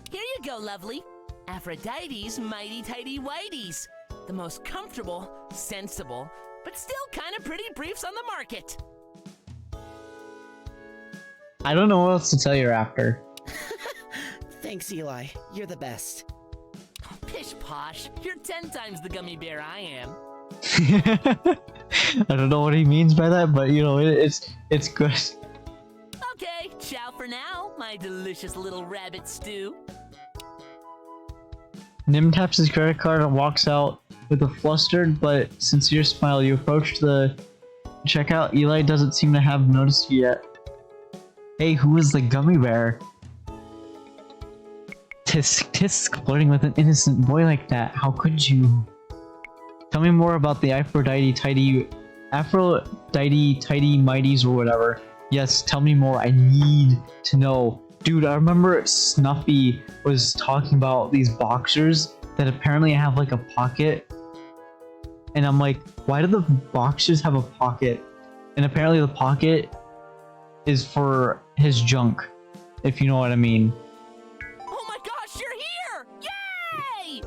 Here you go, lovely. Aphrodite's mighty tighty whities. The most comfortable, sensible, but still kind of pretty briefs on the market. I don't know what else to tell you, Raptor. Thanks, Eli. You're the best. Oh, pish posh. You're 10 times the gummy bear I am. I don't know what he means by that, but you know, it's good. Okay, ciao for now, my delicious little rabbit stew. Nim taps his credit card and walks out with a flustered but sincere smile. You approach the checkout. Eli doesn't seem to have noticed you yet. Hey, who is the gummy bear? Tisk, flirting with an innocent boy like that. How could you? Tell me more about the Aphrodite tighty mighties or whatever. Yes, tell me more. I need to know. Dude, I remember Snuffy was talking about these boxers that apparently have like a pocket. And I'm like, why do the boxers have a pocket? And apparently the pocket is for his junk, if you know what I mean. Oh my gosh, you're here! Yay!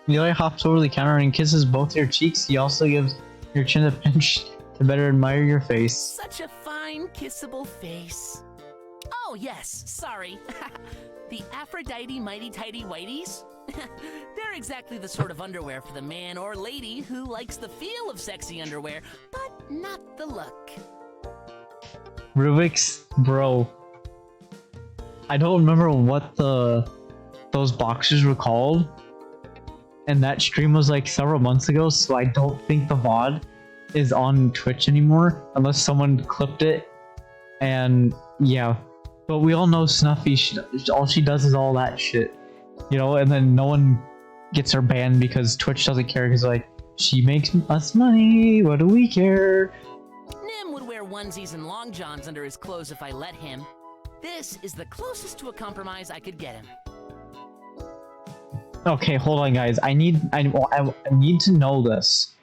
Eli hops over the counter and kisses both your cheeks. He also gives your chin a pinch to better admire your face. Such a fine, kissable face. Oh, yes, sorry. The Aphrodite Mighty Tighty Whities? They're exactly the sort of underwear for the man or lady who likes the feel of sexy underwear, but not the look. Rubik's, bro. I don't remember what those boxers were called. And that stream was like several months ago, so I don't think the VOD is on Twitch anymore unless someone clipped it. And yeah, but we all know Snuffy, all she does is all that shit, you know, and then no one gets her banned because Twitch doesn't care because like, she makes us money, what do we care? Nim would wear onesies and long johns under his clothes if I let him. This is the closest to a compromise I could get him. Okay, hold on guys, I need to know this.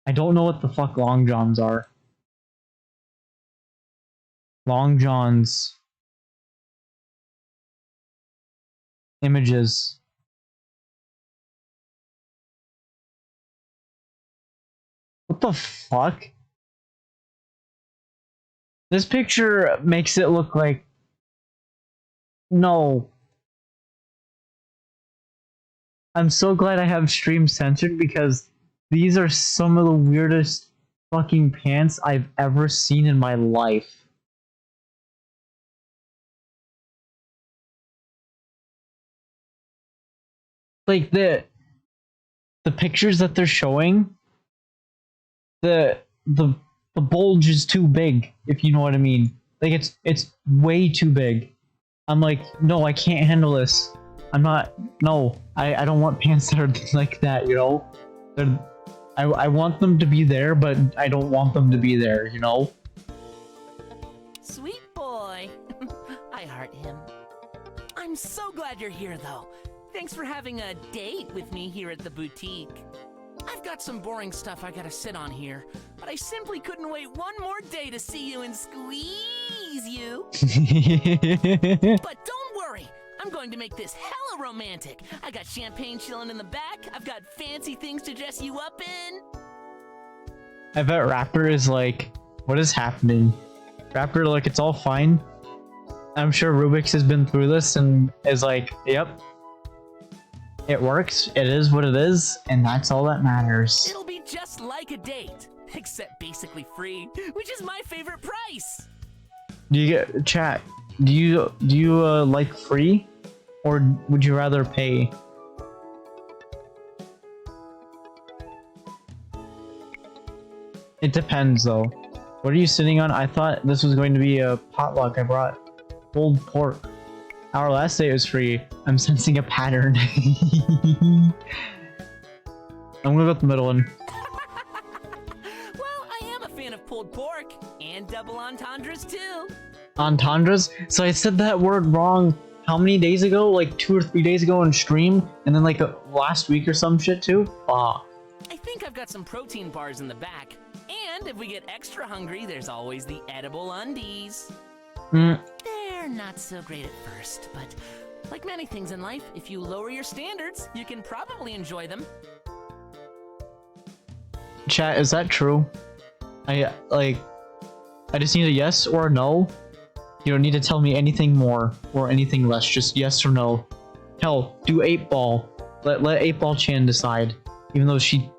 I don't know what the fuck long johns are. Long johns. Images. What the fuck? This picture makes it look like... No. I'm so glad I have stream censored because these are some of the weirdest fucking pants I've ever seen in my life. Like the pictures that they're showing, the bulge is too big, if you know what I mean. Like it's way too big. I'm like, no, I can't handle this. I'm not, no, I don't want pants that are like that, you know? I want them to be there, but I don't want them to be there, you know? Sweet boy. I heart him. I'm so glad you're here, though. Thanks for having a date with me here at the boutique. I've got some boring stuff I gotta sit on here, but I simply couldn't wait one more day to see you and squeeze you. But don't worry, I'm going to make this hella romantic. I got champagne chilling in the back, I've got fancy things to dress you up in. I bet Raptor is like, what is happening? Raptor, like, it's all fine. I'm sure Rubik's has been through this and is like, yep. It works, it is what it is, and that's all that matters. It'll be just like a date, except basically free, which is my favorite price. Do you get chat? Do you like free, or would you rather pay? It depends though. What are you sitting on? I thought this was going to be a potluck. I brought pulled pork. Our last day was free. I'm sensing a pattern. I'm gonna go with the middle one. Well, I am a fan of pulled pork and double entendres too. Entendres? So I said that word wrong how many days ago? Like 2 or 3 days ago on stream, and then like last week or some shit too? Fuck. I think I've got some protein bars in the back. And if we get extra hungry, there's always the edible undies. They're not so great at first, but like many things in life, if you lower your standards, you can probably enjoy them. Chat, is that true? I just need a yes or a no. You don't need to tell me anything more or anything less, just yes or no. Hell, do 8-ball. Let 8-ball Chan decide. Even though she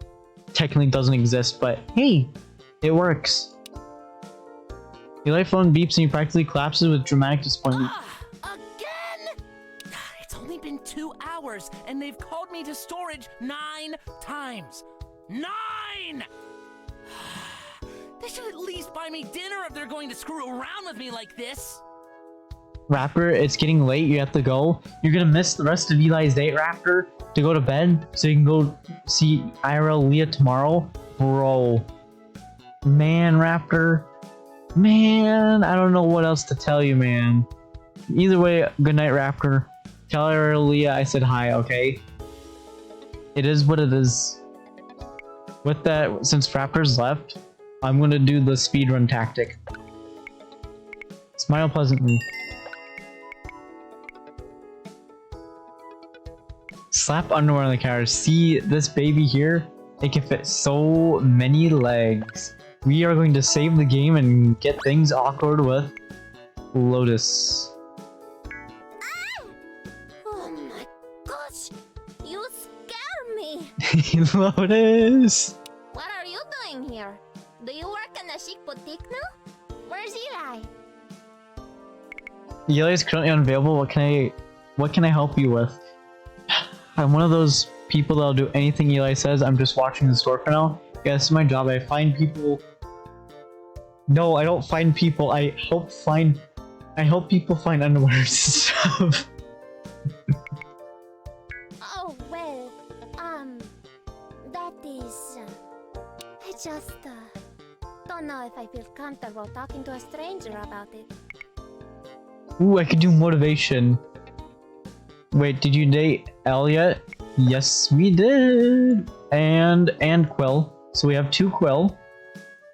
technically doesn't exist, but hey, it works. Your light phone beeps and he practically collapses with dramatic disappointment. Again? It's only been 2 hours and they've called me to storage 9 times. 9! They should at least buy me dinner if they're going to screw around with me like this. Raptor, it's getting late, you have to go. You're gonna miss the rest of Eli's date, Raptor, to go to bed so you can go see IRL Leah tomorrow. Bro. Man, Raptor. Man, I don't know what else to tell you, man. Either way, good night, Raptor. Tell IRL Leah I said hi, okay? It is what it is. With that, since Raptor's left, I'm gonna do the speedrun tactic. Smile pleasantly. Slap underwear on the counter. See this baby here? It can fit so many legs. We are going to save the game and get things awkward with Lotus. Lotus! What are you doing here? Do you work in a chic boutique now? Where's Eli? Eli is currently unavailable. What can I help you with? I'm one of those people that'll do anything Eli says. I'm just watching the store for now. Yeah, this is my job. I find people. No, I don't find people. I help people find underwear and stuff. Oh, well, that is... I just, don't know if I feel comfortable talking to a stranger about it. Ooh, I could do motivation. Wait, did you date Elle yet? Yes, we did. And Quill. So we have 2 Quill.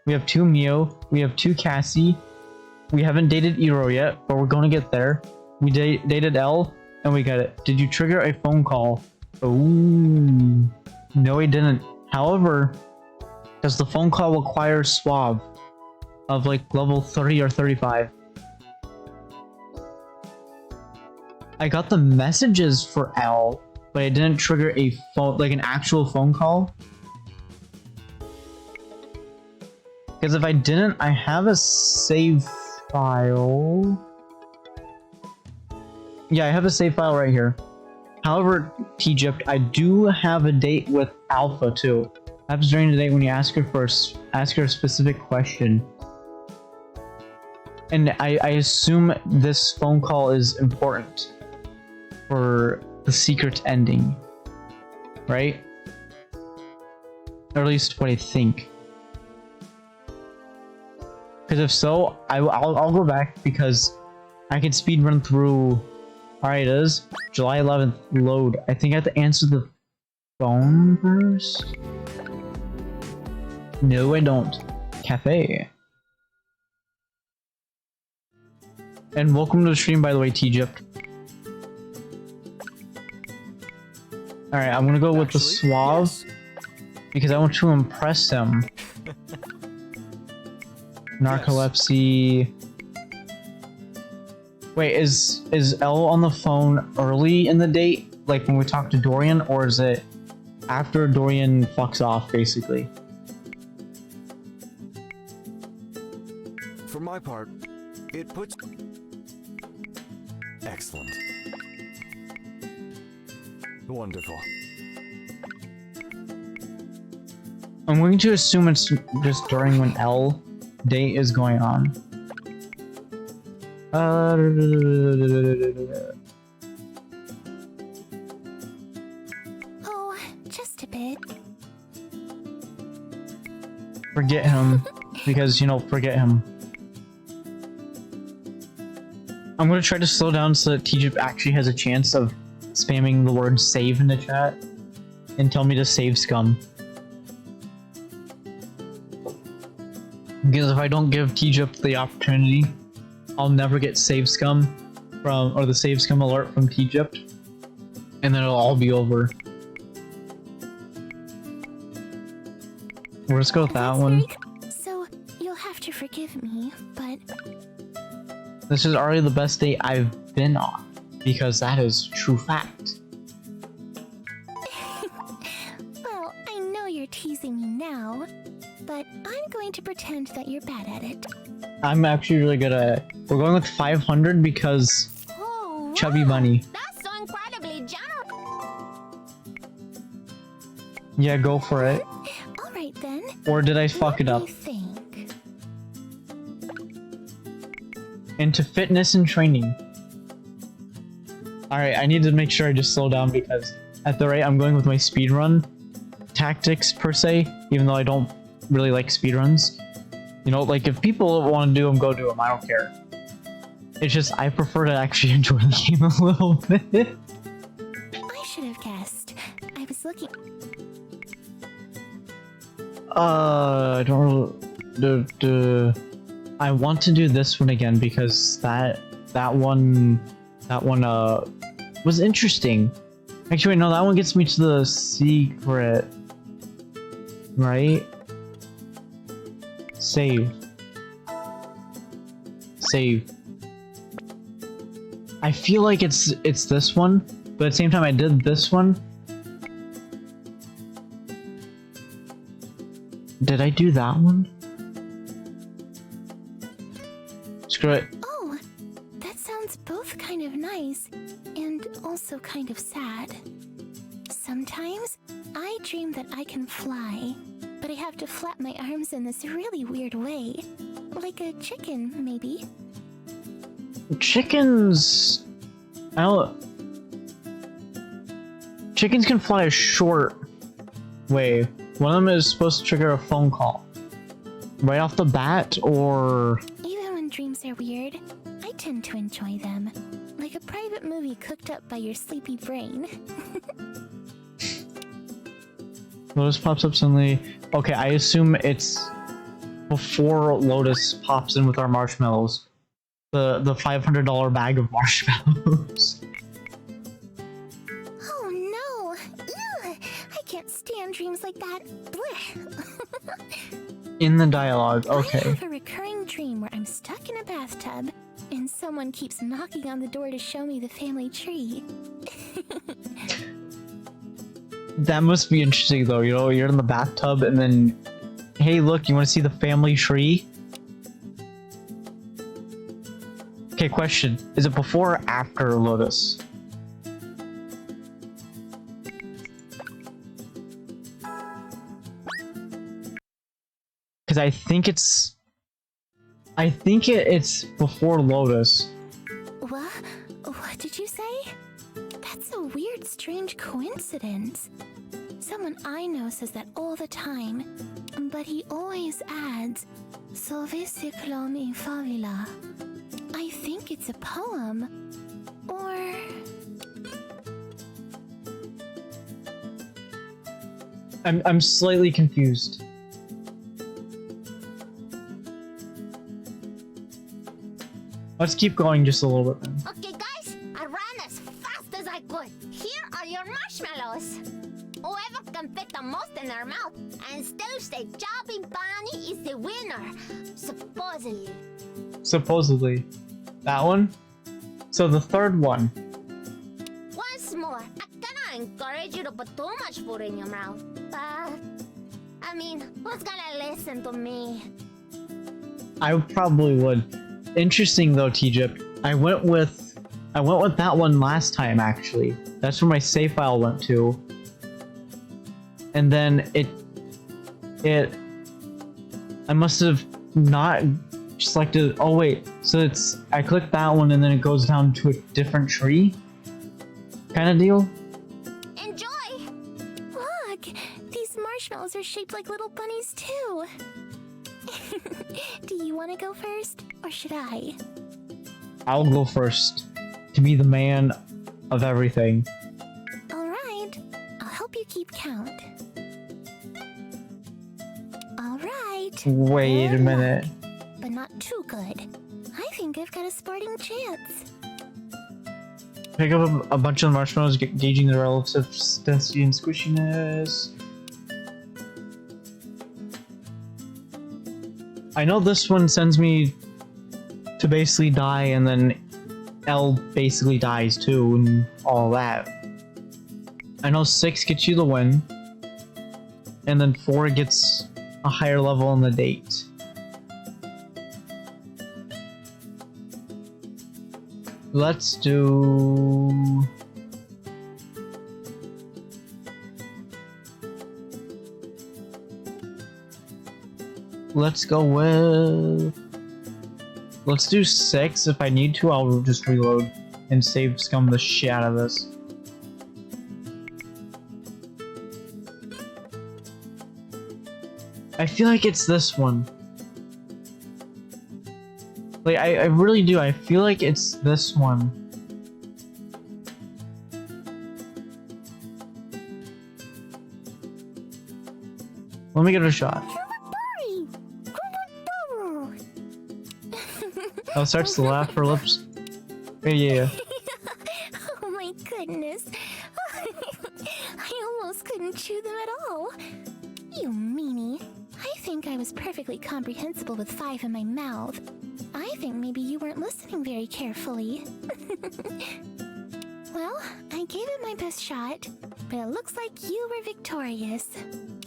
We have 2 Mio. We have 2 Cassie. We haven't dated Ero yet, but we're gonna get there. We dated Elle, and we got it. Did you trigger a phone call? Ooh. No, he didn't. However, does the phone call require Suave of like level 30 or 35? I got the messages for Elle, but I didn't trigger a phone, like an actual phone call. Because if I didn't, I have a save file. Yeah, I have a save file right here. However, T-Gypt, I do have a date with Alpha too. Happens during the date when you ask her a specific question. And I assume this phone call is important for the secret ending, right? Or at least what I think. Because if so, I'll go back because I can speedrun through. Alright, it is July 11th. Load. I think I have to answer the phone first. No, I don't. Cafe. And welcome to the stream, by the way, T-Gypt. Alright, I'm gonna go with the Suave. Yes. Because I want to impress him. Narcolepsy. Yes. Wait, is Elle on the phone early in the date? Like when we talk to Dorian? Or is it after Dorian fucks off, basically? For my part, it puts... Excellent. Wonderful. I'm going to assume it's just during when Elle date is going on. Oh, just a bit. Forget him. Because, you know, forget him. I'm gonna try to slow down so that T-Gypt actually has a chance of spamming the word save in the chat and tell me to save scum. Because if I don't give T-Gypt the opportunity, I'll never get save scum from, or the save scum alert from T-Gypt, and then it'll all be over. We'll just go with that one. So, you'll have to forgive me, but... This is already the best date I've been on, because that is true fact. Well, I know you're teasing me now, but I'm going to pretend that you're bad at it. I'm actually really good at it. We're going with 500 because Oh, Chubby Bunny. That's so incredibly generous. Yeah, go for it. Alright then. Or did I fuck it up? What do you think? Into fitness and training. Alright, I need to make sure I just slow down because at the rate I'm going with my speedrun tactics per se, even though I don't really like speedruns. You know, like if people want to do them, go do them. I don't care. It's just I prefer to actually enjoy the game a little bit. I should have guessed. I was looking... I don't really... I want to do this one again because that one was interesting. Actually, no, that one gets me to the secret, right? Save. I feel like it's this one, but at the same time I did this one. Did I do that one? Screw it. Oh, that sounds both kind of nice and also kind of sad. Sometimes I dream that I can fly, but I have to flap my arms in this really weird way. Like a chicken, maybe. Chickens... I don't... Chickens can fly a short way. One of them is supposed to trigger a phone call. Right off the bat, or... Even when dreams are weird, I tend to enjoy them. Like a private movie cooked up by your sleepy brain. Lotus pops up suddenly. Okay, I assume it's before Lotus pops in with our marshmallows. The $500 bag of marshmallows. Oh no! Ugh, I can't stand dreams like that. Blech. In the dialogue, I okay. have a recurring dream where I'm stuck in a bathtub and someone keeps knocking on the door to show me the family tree. That must be interesting though, you know, you're in the bathtub and then, hey look, you want to see the family tree? Okay, question. Is it before or after Lotus? Because I think it's... it's before Lotus. What? What did you say? That's a weird, strange coincidence. Someone I know says that all the time, but he always adds, Sauve cyclone in favela. I think it's a poem. Or... I'm slightly confused. Let's keep going just a little bit then. Okay, guys, I ran as fast as I could. Here are your marshmallows. Whoever can fit the most in their mouth and still say Chubby Bunny is the winner. Supposedly. Supposedly. That one? So the third one. Once more, I cannot encourage you to put too much food in your mouth. But, I mean, who's gonna listen to me? I probably would. Interesting though, T-Jip. I went with that one last time actually. That's where my save file went to. And then I must have not selected. Oh wait, so I clicked that one and then it goes down to a different tree kind of deal. Enjoy! Look! These marshmallows are shaped like little bunnies too. Do you want to go first, or should I? I'll go first to be the man of everything. Alright, I'll help you keep count. Alright. Wait a good minute. luck, but not too good. I think I've got a sporting chance. Pick up a bunch of marshmallows, gauging the relative density and squishiness. I know this one sends me to basically die, and then L basically dies too, and all that. I know 6 gets you the win, and then 4 gets a higher level on the date. Let's do... Let's go with... Let's do 6. If I need to, I'll just reload and save scum the shit out of this. I feel like it's this one. Like, I really do. I feel like it's this one. Let me give it a shot. Oh, starts to laugh, her lips. Yeah. Oh my goodness. I almost couldn't chew them at all. You meanie. I think I was perfectly comprehensible with 5 in my mouth. I think maybe you weren't listening very carefully. Well, I gave it my best shot, but it looks like you were victorious.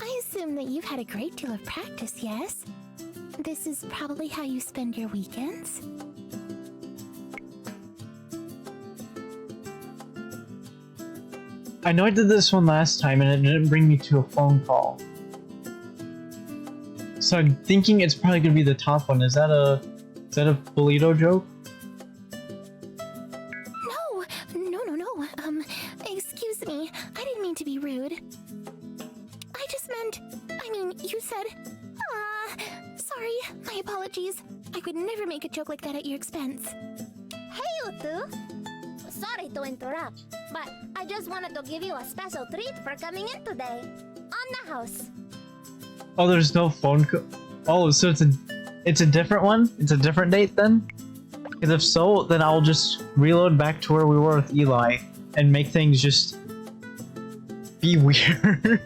I assume that you've had a great deal of practice, yes? This is probably how you spend your weekends? I know I did this one last time and it didn't bring me to a phone call. So I'm thinking it's probably gonna be the top one. Is that a Polito joke? No. Excuse me. I didn't mean to be rude. I mean, you said... sorry. My apologies. I would never make a joke like that at your expense. Hey, you two! Sorry to interrupt, but I just wanted to give you a special treat for coming in today. On the house. Oh, there's no phone call. Oh, so it's a different one? It's a different date then? Because if so, then I'll just reload back to where we were with Eli and make things just be weird.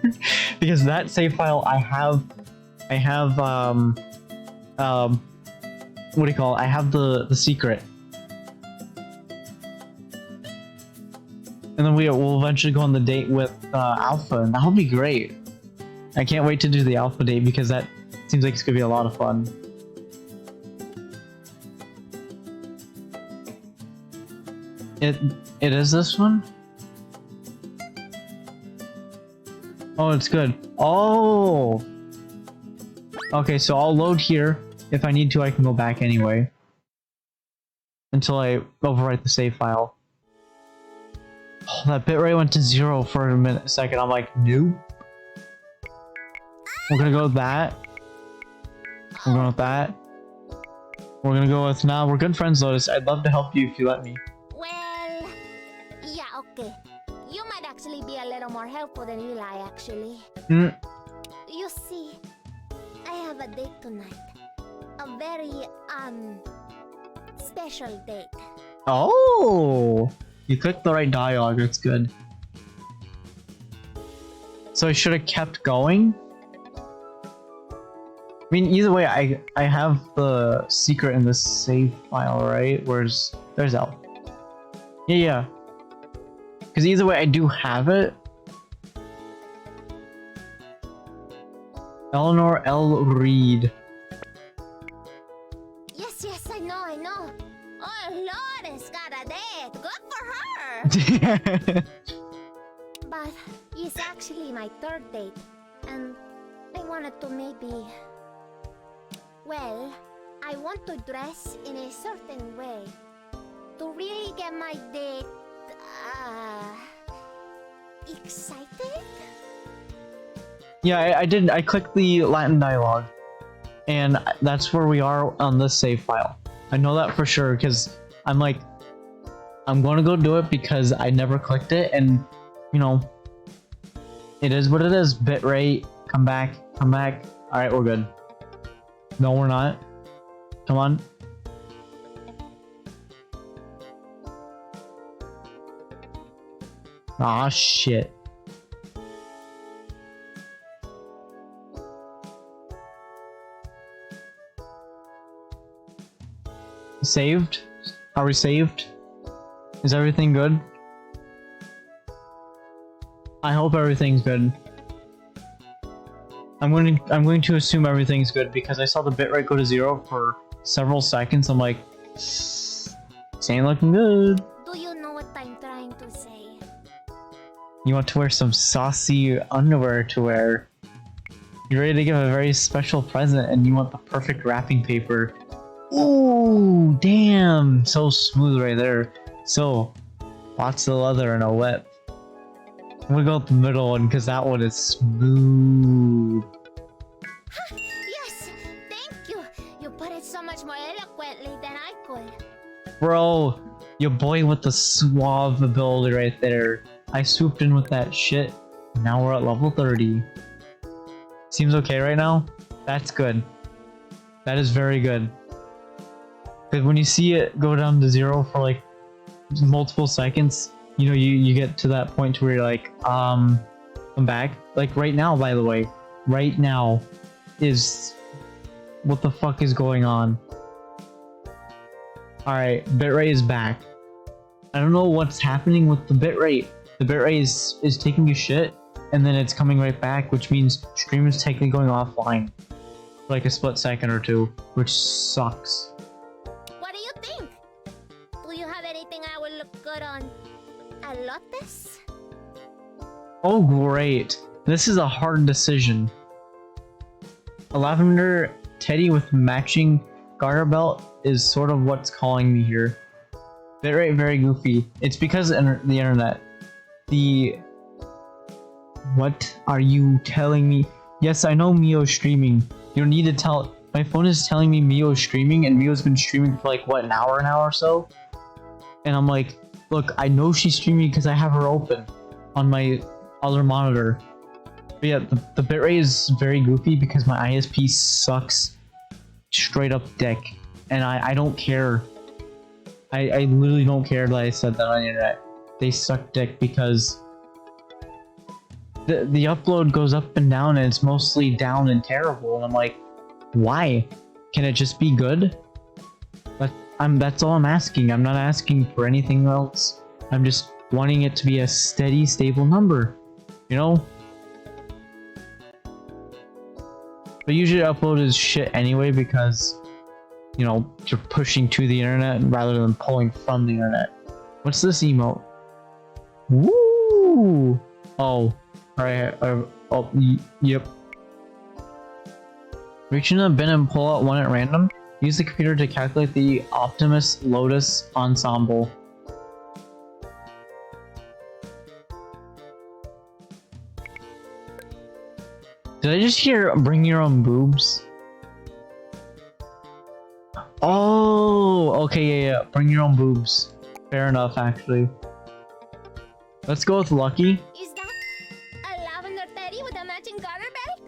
Because that save file I have what do you call it? I have the secret. And then we'll eventually go on the date with Alpha, and that'll be great. I can't wait to do the Alpha date because that seems like it's gonna be a lot of fun. It is this one? Oh, it's good. Oh! Okay, so I'll load here. If I need to, I can go back anyway. Until I overwrite the save file. Oh, that bitrate went to 0 for a second. I'm like, nope. We're gonna go with that. We're going with that. We're gonna go with, nah, we're good friends, Lotus. I'd love to help you if you let me. Well, yeah, okay. You might actually be a little more helpful than Eli, actually. You see, I have a date tonight. A very, special date. Oh! You clicked the right dialogue, that's good. So I should have kept going? I mean, either way, I have the secret in the save file, right? There's L. Yeah. Because either way, I do have it. Eleanor L. Reed. Yes, I know. Oh, Lotus got a date. Good for her. But it's actually my third date, and I wanted to maybe... Well, I want to dress in a certain way to really get my date, excited? Yeah, I did. I clicked the Latin dialogue, and that's where we are on this save file. I know that for sure because I'm like, I'm gonna go do it because I never clicked it, and you know, it is what it is. Bitrate, come back. All right, we're good. No, we're not. Come on. Ah, shit. Saved? Are we saved? Is everything good? I hope everything's good. I'm going to assume everything's good because I saw the bitrate go to 0 for several seconds. I'm like, this ain't looking good. Do you know what I'm trying to say? You want to wear some saucy underwear to wear. You're ready to give a very special present and you want the perfect wrapping paper. Ooh, damn, so smooth right there. So, lots of leather and a whip. I'm gonna go with the middle one because that one is smooth. Yes, thank you. You put it so much more eloquently than I could. Bro, your boy with the suave ability right there. I swooped in with that shit. Now we're at level 30. Seems okay right now? That's good. That is very good. Because when you see it go down to 0 for like multiple seconds, you know, you get to that point where you're like, come back. Like right now, by the way. Right now is... What the fuck is going on? Alright, bitrate is back. I don't know what's happening with the bitrate. The bitrate is taking a shit, and then it's coming right back, which means stream is technically going offline for like a split second or two, which sucks. What do you think? Do you have anything I will look good on? A lotus? Oh great, this is a hard decision. A lavender teddy with matching garter belt is sort of what's calling me here. Bitrate very goofy. It's because the internet. What are you telling me? Yes, I know Mio's streaming. You don't need to tell. My phone is telling me Mio's streaming, and Mio's been streaming for like what, an hour or so. And I'm like, look, I know she's streaming because I have her open on my other monitor. But yeah, the bitrate is very goofy because my ISP sucks straight up dick, and I don't care. I literally don't care that I said that on the internet. They suck dick because the upload goes up and down, and it's mostly down and terrible, and I'm like, why? Can it just be good? But that's all I'm asking. I'm not asking for anything else. I'm just wanting it to be a steady, stable number, you know? But usually upload is shit anyway because, you know, you're pushing to the internet rather than pulling from the internet. What's this emote? Woo! Oh, alright. Yep. Reach in the bin and pull out one at random. Use the computer to calculate the Optimus Lotus ensemble. Did I just hear bring your own boobs? Oh, okay, yeah. Bring your own boobs. Fair enough, actually. Let's go with Lucky. Is that a lavender teddy with a matching garter belt?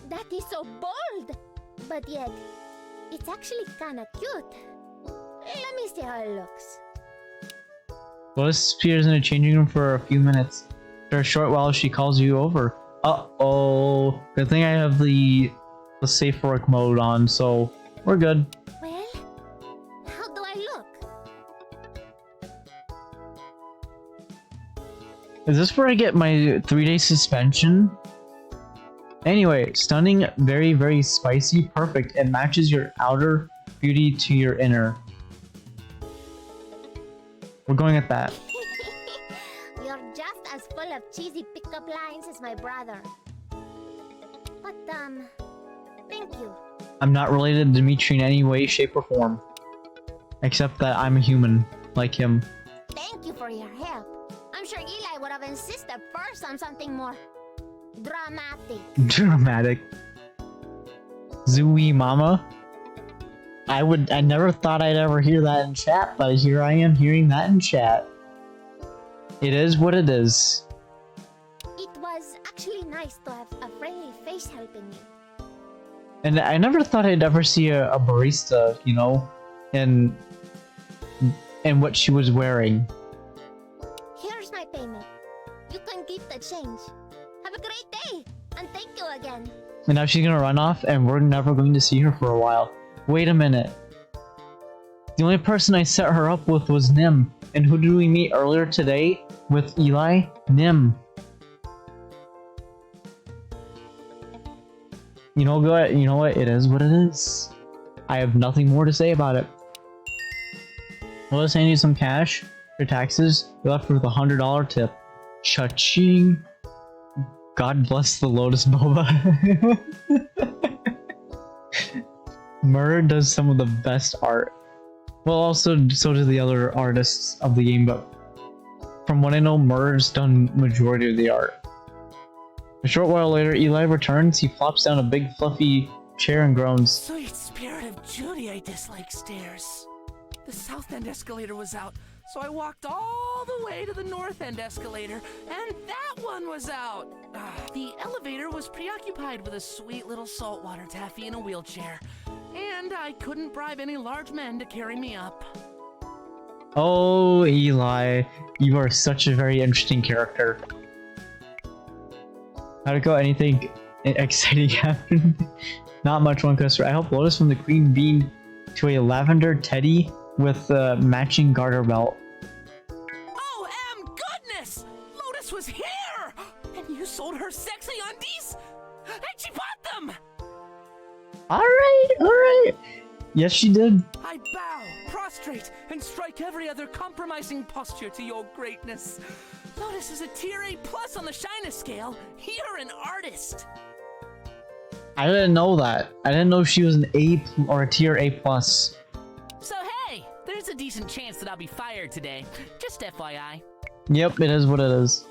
That is so bold! But yet, it's actually kinda cute. Let me see how it looks. Lotus appears in a changing room for a few minutes. After a short while, she calls you over. Uh-oh. Good thing I have the safe work mode on, so we're good. Well, how do I look? Is this where I get my 3-day suspension? Anyway, stunning, very, very spicy, perfect. It matches your outer beauty to your inner. We're going at that. You're just as full of cheesy pickup lines as my brother. But, thank you. I'm not related to Dimitri in any way, shape, or form. Except that I'm a human, like him. Thank you for your help. I'm sure Eli would have insisted first on something more dramatic. Dramatic. Zooey mama? I never thought I'd ever hear that in chat, but here I am hearing that in chat. It is what it is. It was actually nice to have a friendly face helping me. And I never thought I'd ever see a barista, you know, in what she was wearing. Here's my payment. You can keep the change. Have a great day, and thank you again. And now she's gonna run off, and we're never going to see her for a while. Wait a minute. The only person I set her up with was Nim. And who did we meet earlier today with Eli? Nim. You know what? It is what it is. I have nothing more to say about it. Well, let's hand you some cash for taxes. You're left with $100 tip. Cha-ching. God bless the Lotus Boba. Murder does some of the best art. Well, also, so do the other artists of the game, but from what I know, Murder's done majority of the art. A short while later, Eli returns. He flops down a big fluffy chair and groans. Sweet spirit of Judy, I dislike stairs. The south end escalator was out, so I walked all the way to the north end escalator, and that one was out. The elevator was preoccupied with a sweet little saltwater taffy in a wheelchair, and I couldn't bribe any large men to carry me up. Oh, Eli, you are such a very interesting character. How'd it go? Anything exciting happen? Not much, one customer. I helped Lotus from the Queen Bean to a lavender teddy with a matching garter belt. Oh, goodness! her! And you sold her sexy undies? And she bought them! Alright. Yes, she did. I bow, prostrate, and strike every other compromising posture to your greatness. Lotus is a tier A+ on the shyness scale. You're an artist. I didn't know that. I didn't know she was an or a tier A+. So hey, there's a decent chance that I'll be fired today. Just FYI. Yep, it is what it is.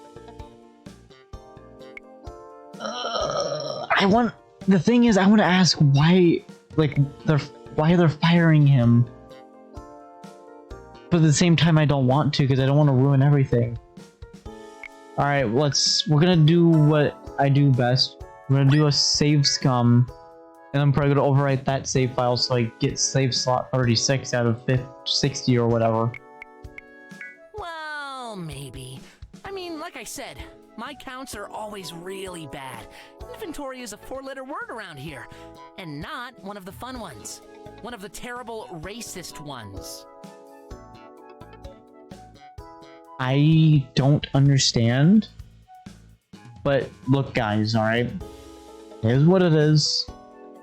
The thing is, I want to ask why, like, why they're firing him. But at the same time, I don't want to because I don't want to ruin everything. All right, we're gonna do what I do best. We're gonna do a save scum, and I'm probably gonna overwrite that save file so I get save slot 36 out of 60 or whatever. Well, maybe. I mean, like I said, my counts are always really bad. Inventory is a 4-letter word around here, and not one of the fun ones. One of the terrible, racist ones. I don't understand. But look, guys, alright? Here's what it is.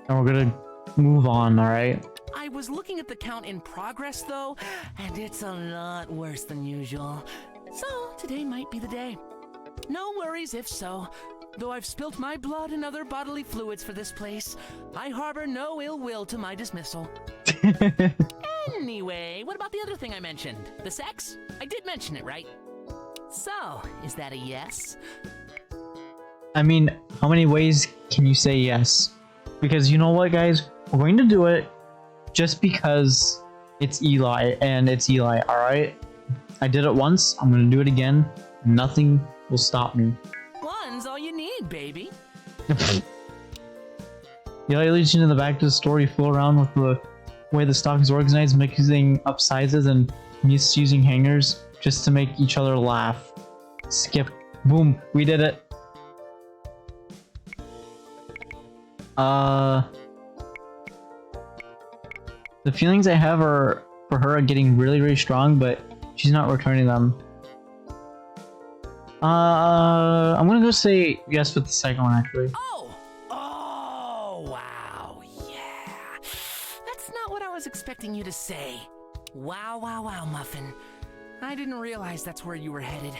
And we're gonna move on, alright? I was looking at the count in progress, though, and it's a lot worse than usual. So, today might be the day. No worries if so. Though I've spilt my blood and other bodily fluids for this place, I harbor no ill will to my dismissal. Anyway, what about the other thing I mentioned? The sex? I did mention it, right? So, is that a yes? I mean, how many ways can you say yes? Because you know what, guys? We're going to do it just because it's Eli, and it's Eli, alright? I did it once, I'm gonna do it again. Nothing will stop me. One's all you need, baby. Eli leads you in the back to the store. You fool around with the way the stock is organized, mixing up sizes and misusing hangers just to make each other laugh. Skip. Boom. We did it. The feelings I have for her are getting really strong, but she's not returning them. I'm gonna go say yes with the second one, actually. Oh, wow, yeah. That's not what I was expecting you to say. Wow, Muffin. I didn't realize that's where you were headed.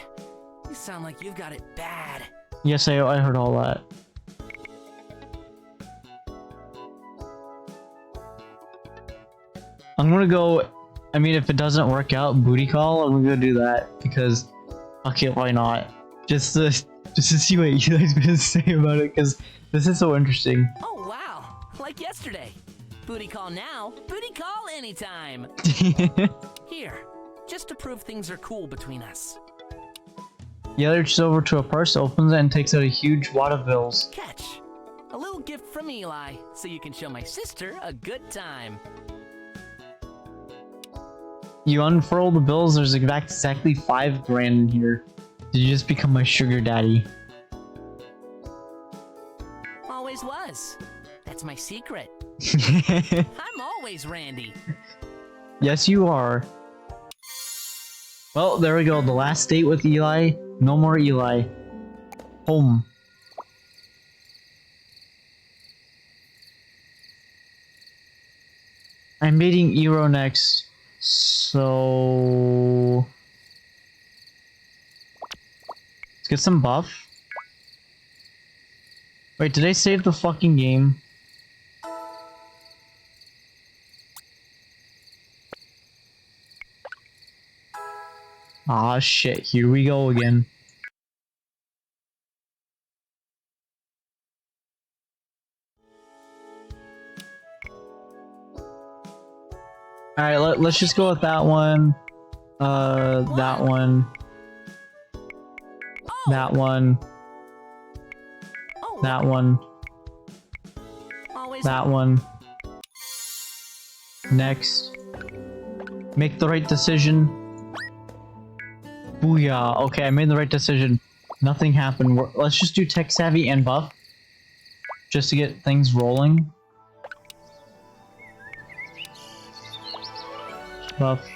You sound like you've got it bad. Yes, I heard all that. I'm gonna go, I mean, if it doesn't work out, booty call, I'm gonna go do that, because, fuck it, why not? Just to see what you guys gonna say about it, because this is so interesting. Oh, wow, like yesterday. Booty call now, booty call anytime. Here, just to prove things are cool between us. The other reaches over to a purse, opens it, and takes out a huge wad of bills. Catch. A little gift from Eli, so you can show my sister a good time. You unfurl the bills, there's exactly 5 grand in here. Did you just become my sugar daddy? Always was. That's my secret. I'm always Randy. Yes, you are. Well, there we go. The last date with Eli. No more Eli. Home. I'm meeting Eero next. So... let's get some buff. Wait, did I save the fucking game? Ah shit, here we go again. Alright, let's just go with that one. That one. That one. That one. That one. Next. Make the right decision. Booyah. Okay, I made the right decision. Nothing happened. Let's just do tech savvy and buff. Just to get things rolling. Buff.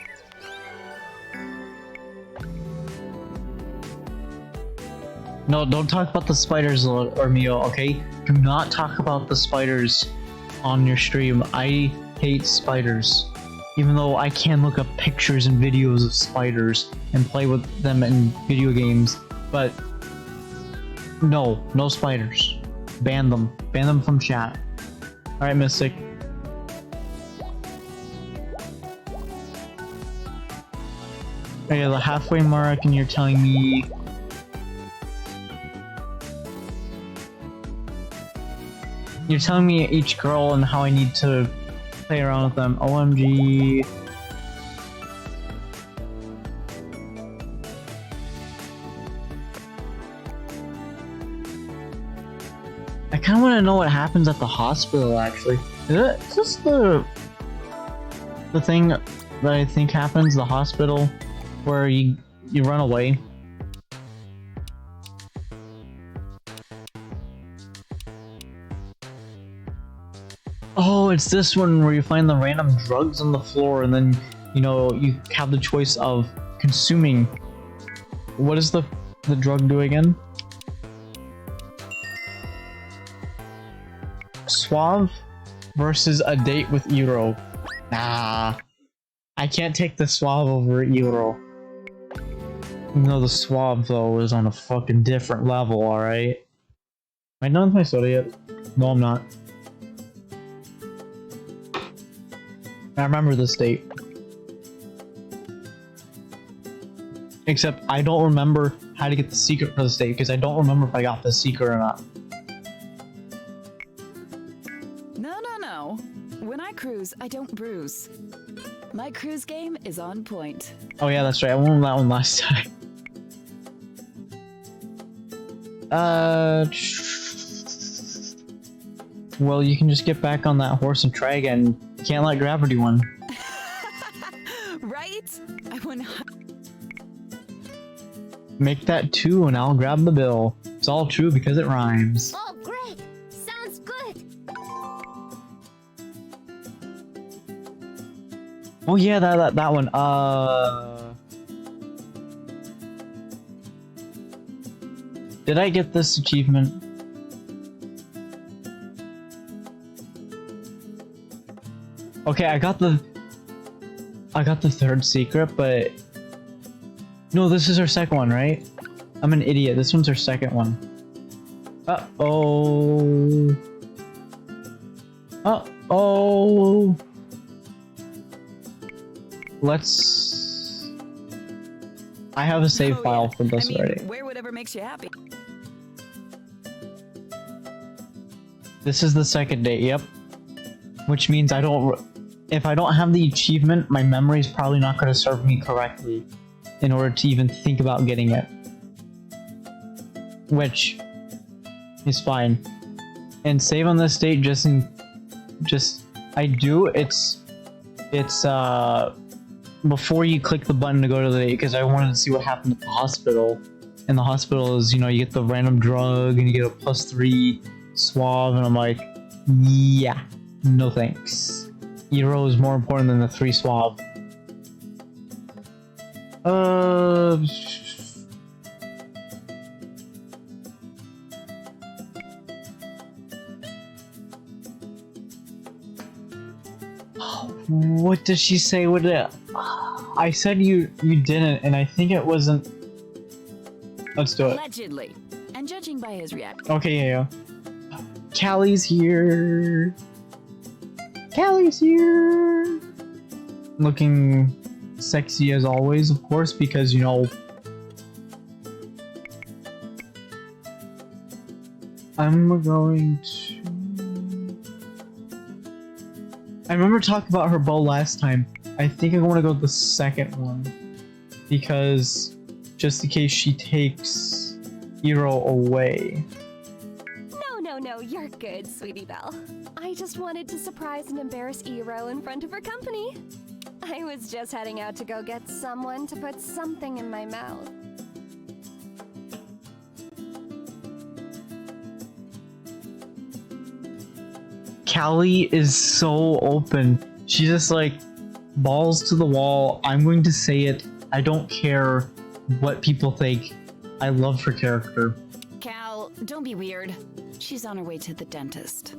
No, don't talk about the spiders, or Mio, okay? Do not talk about the spiders on your stream. I hate spiders. Even though I can look up pictures and videos of spiders and play with them in video games, but no, no spiders. Ban them. Ban them from chat. Alright, Mystic. Okay, the halfway mark and you're telling me... You're telling me each girl and how I need to play around with them. OMG. I kind of want to know what happens at the hospital, actually. Is this the thing that I think happens, the hospital, where you run away? Oh, it's this one where you find the random drugs on the floor and then, you know, you have the choice of consuming. What does the drug do again? Suave versus a date with Euro. Nah. I can't take the Suave over Euro. Even though the Suave, though, is on a fucking different level, alright? Am I done with my soda yet? No, I'm not. I remember this date. Except I don't remember how to get the secret for this date because I don't remember if I got the secret or not. No. When I cruise, I don't bruise. My cruise game is on point. Oh yeah, that's right. I won that one last time. Well, you can just get back on that horse and try again. You can't let gravity win. Right? I wouldn't. Make that 2 and I'll grab the bill. It's all true because it rhymes. Oh, great! Sounds good! Oh yeah, that one. Did I get this achievement? Okay, I got the third secret, but no, this is our second one, right? I'm an idiot. This one's our second one. Uh-oh. Uh-oh. Let's... I have a save file for this already. Wear whatever makes you happy. This is the second date, yep. Which means I don't... If I don't have the achievement, my memory is probably not going to serve me correctly in order to even think about getting it. Which is fine. And save on this date I do, it's before you click the button to go to the date, because I wanted to see what happened at the hospital. And the hospital is, you know, you get the random drug and you get a +3 Suave, and I'm like, yeah, no thanks. Euro is more important than the 3 Suave. What did she say? What did it? I said you didn't, and I think it wasn't. Let's do it. Allegedly. And judging by his reaction. Okay, yeah. Callie's here. Callie's here. Looking sexy as always, of course, because, you know, I'm going to... I remember talking about her bow last time. I think I'm going to go with the second one, because just in case she takes Hero away. No, you're good, Sweetie Belle. I just wanted to surprise and embarrass Ero in front of her company. I was just heading out to go get someone to put something in my mouth. Callie is so open. She's just like, balls to the wall. I'm going to say it. I don't care what people think. I love her character. Oh, don't be weird. She's on her way to the dentist.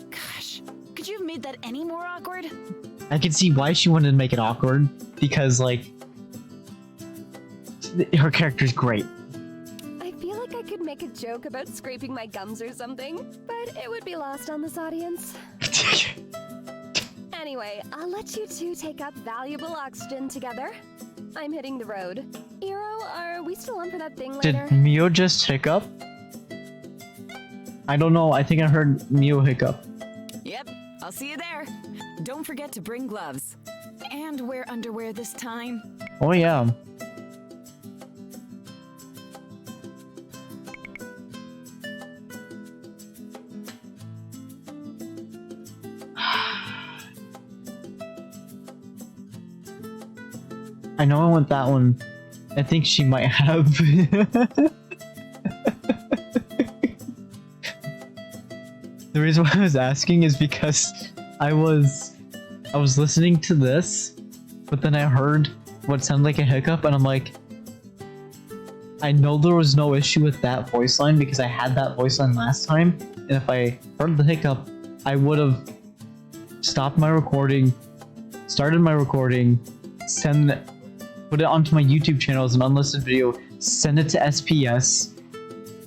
Gosh, could you have made that any more awkward? I can see why she wanted to make it awkward, because, like, her character's great. I feel like I could make a joke about scraping my gums or something, but it would be lost on this audience. Anyway, I'll let you two take up valuable oxygen together. I'm hitting the road. Iro, are we still on for that thing later? Did Mio just hiccup? I don't know, I think I heard Mio hiccup. Yep, I'll see you there. Don't forget to bring gloves. And wear underwear this time. Oh yeah. I know I want that one. I think she might have. The reason why I was asking is because I was listening to this, but then I heard what sounded like a hiccup, and I'm like, I know there was no issue with that voice line because I had that voice line last time, and if I heard the hiccup, I would have stopped my recording, started my recording, put it onto my YouTube channel as an unlisted video, send it to SPS,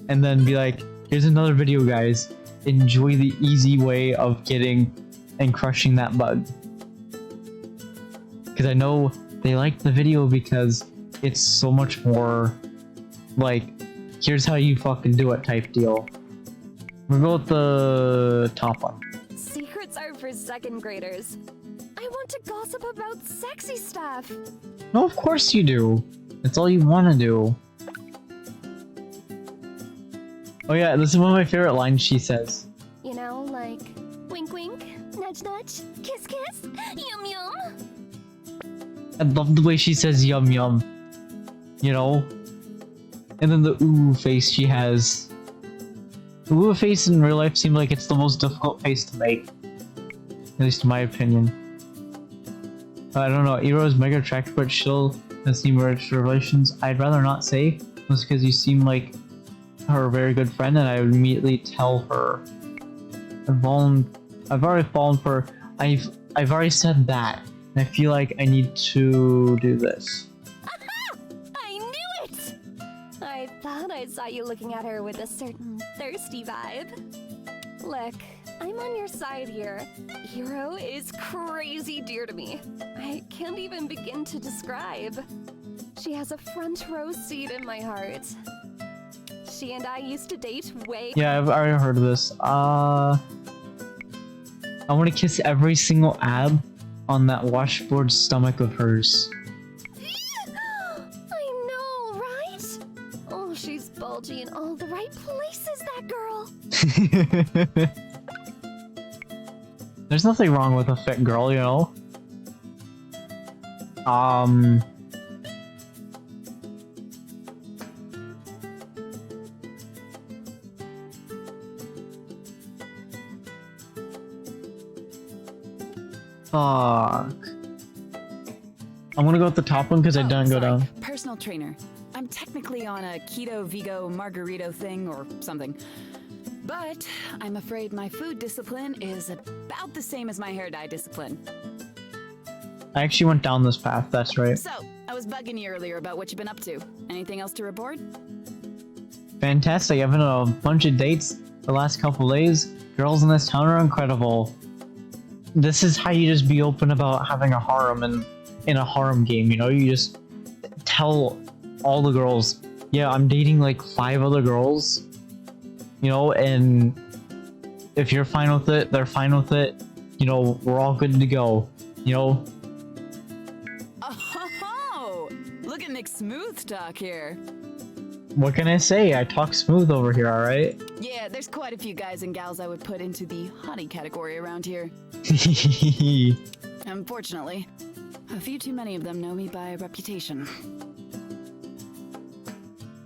and then be like, here's another video, guys. Enjoy the easy way of getting and crushing that bug. Because I know they like the video because it's so much more like, here's how you fucking do it type deal. We'll go with the top one. Secrets are for second graders. I want to gossip about sexy stuff. No, of course you do. That's all you want to do. Oh yeah, this is one of my favorite lines she says. You know, like, wink wink, nudge nudge, kiss kiss, yum yum. I love the way she says yum yum. You know? And then the ooh face she has. The ooh face in real life seems like it's the most difficult face to make. At least in my opinion. I don't know, Iro is mega attractive, but still has numerous relations. I'd rather not say, just because you seem like her very good friend, and I would immediately tell her. I've already fallen for. I've already said that, and I feel like I need to do this. Aha! I knew it! I thought I saw you looking at her with a certain thirsty vibe. Look, I'm on your side here. Iro is crazy dear to me. I can't even begin to describe. She has a front row seat in my heart. She and I used to date way— Yeah, I've already heard of this. I want to kiss every single ab on that washboard stomach of hers. I know, right? Oh, she's bulgy in all the right places, that girl. There's nothing wrong with a fit girl, you know? Fuck. I'm gonna go with the top one because I didn't go down. Personal trainer. I'm technically on a keto, vegan, margarito thing or something. But I'm afraid my food discipline is about the same as my hair dye discipline. I actually went down this path, that's right. So, I was bugging you earlier about what you've been up to. Anything else to report? Fantastic, I've been on a bunch of dates the last couple days. Girls in this town are incredible. This is how you just be open about having a harem in a harem game, you know? You just tell all the girls, yeah, I'm dating like 5 other girls, you know, and if you're fine with it, they're fine with it, you know, we're all good to go, you know? Oh, look at Nick Smooth talk here. What can I say? I talk smooth over here, alright? Yeah, there's quite a few guys and gals I would put into the hottie category around here. Unfortunately, a few too many of them know me by reputation.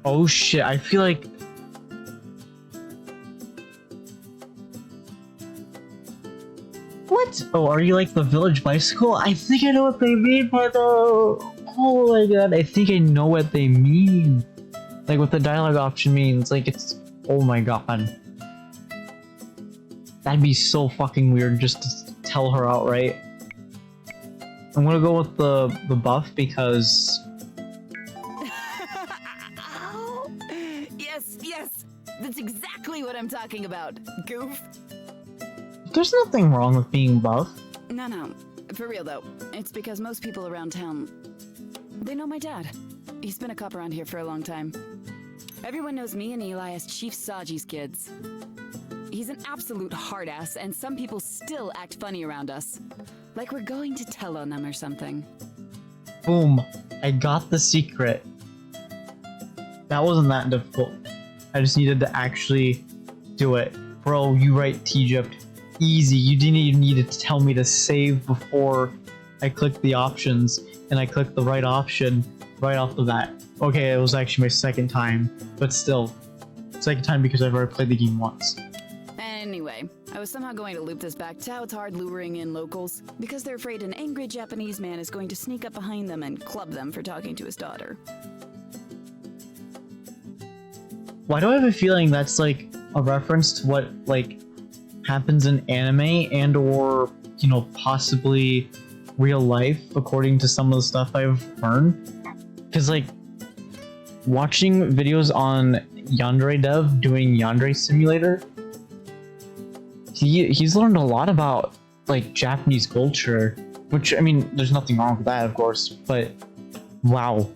Oh shit, I feel like... What? Oh, are you like the village bicycle? I think I know what they mean by the... Oh my god, I think I know what they mean. Like what the dialogue option means. Like it's Oh my god. That'd be so fucking weird just to tell her outright. I'm gonna go with the buff because... Oh, yes, yes. That's exactly what I'm talking about, goof. There's nothing wrong with being buff. No, for real though. It's because most people around town, they know my dad. He's been a cop around here for a long time. Everyone knows me and Eli as Chief Saji's kids. He's an absolute hard ass, and some people still act funny around us. Like we're going to tell on them or something. Boom. I got the secret. That wasn't that difficult. I just needed to actually do it. Bro, you right, T-Gypt. Easy. You didn't even need to tell me to save before I clicked the options, and I clicked the right option right off the bat. Okay, it was actually my second time, but still. Second time because I've already played the game once. Anyway, I was somehow going to loop this back to how it's hard luring in locals, because they're afraid an angry Japanese man is going to sneak up behind them and club them for talking to his daughter. Why do I have a feeling that's like a reference to what like happens in anime and or, you know, possibly real life according to some of the stuff I've learned? Because like watching videos on Yandere Dev doing Yandere Simulator, he's learned a lot about like Japanese culture, which I mean there's nothing wrong with that of course, but wow,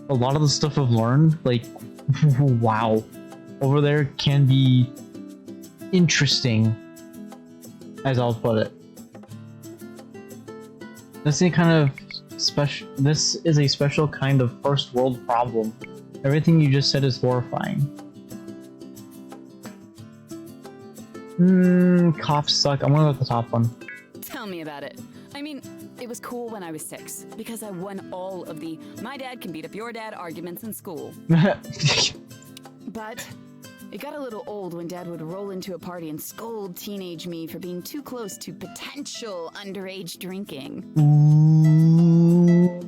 a lot of the stuff I've learned, like wow, over there can be interesting, as I'll put it. This is a special kind of first world problem. Everything you just said is horrifying. Cops suck. I'm gonna go with the top one. Tell me about it. I mean, it was cool when I was 6, because I won all of the my dad can beat up your dad arguments in school. But it got a little old when Dad would roll into a party and scold teenage me for being too close to potential underage drinking. Ooh.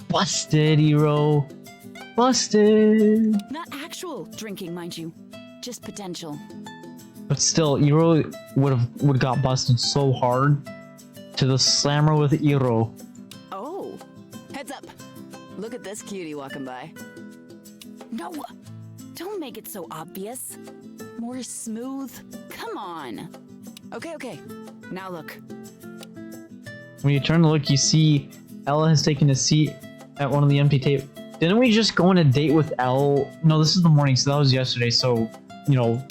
Busted, hero. Busted. Not actual drinking, mind you. Just potential. But still, Iro would got busted so hard to the slammer with Iro. Oh, heads up. Look at this cutie walking by. No, don't make it so obvious. More smooth. Come on. Okay. Now look. When you turn to look, you see Ella has taken a seat at one of the empty tables. Didn't we just go on a date with Elle? No, this is the morning, so that was yesterday, so, you know.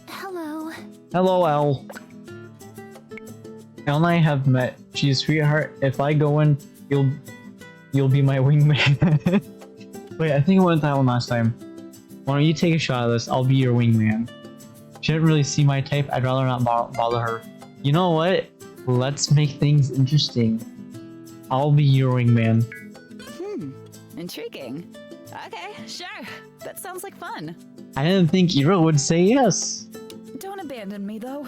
Hello. Hello, Elle. Elle and I have met. She's a sweetheart. If I go in, you'll be my wingman. Wait, I think I went that one last time. Why don't you take a shot of this? I'll be your wingman. She didn't really see my type. I'd rather not bother her. You know what? Let's make things interesting. I'll be your wingman. Intriguing. Okay, sure. That sounds like fun. I didn't think Iro would say yes. Don't abandon me, though.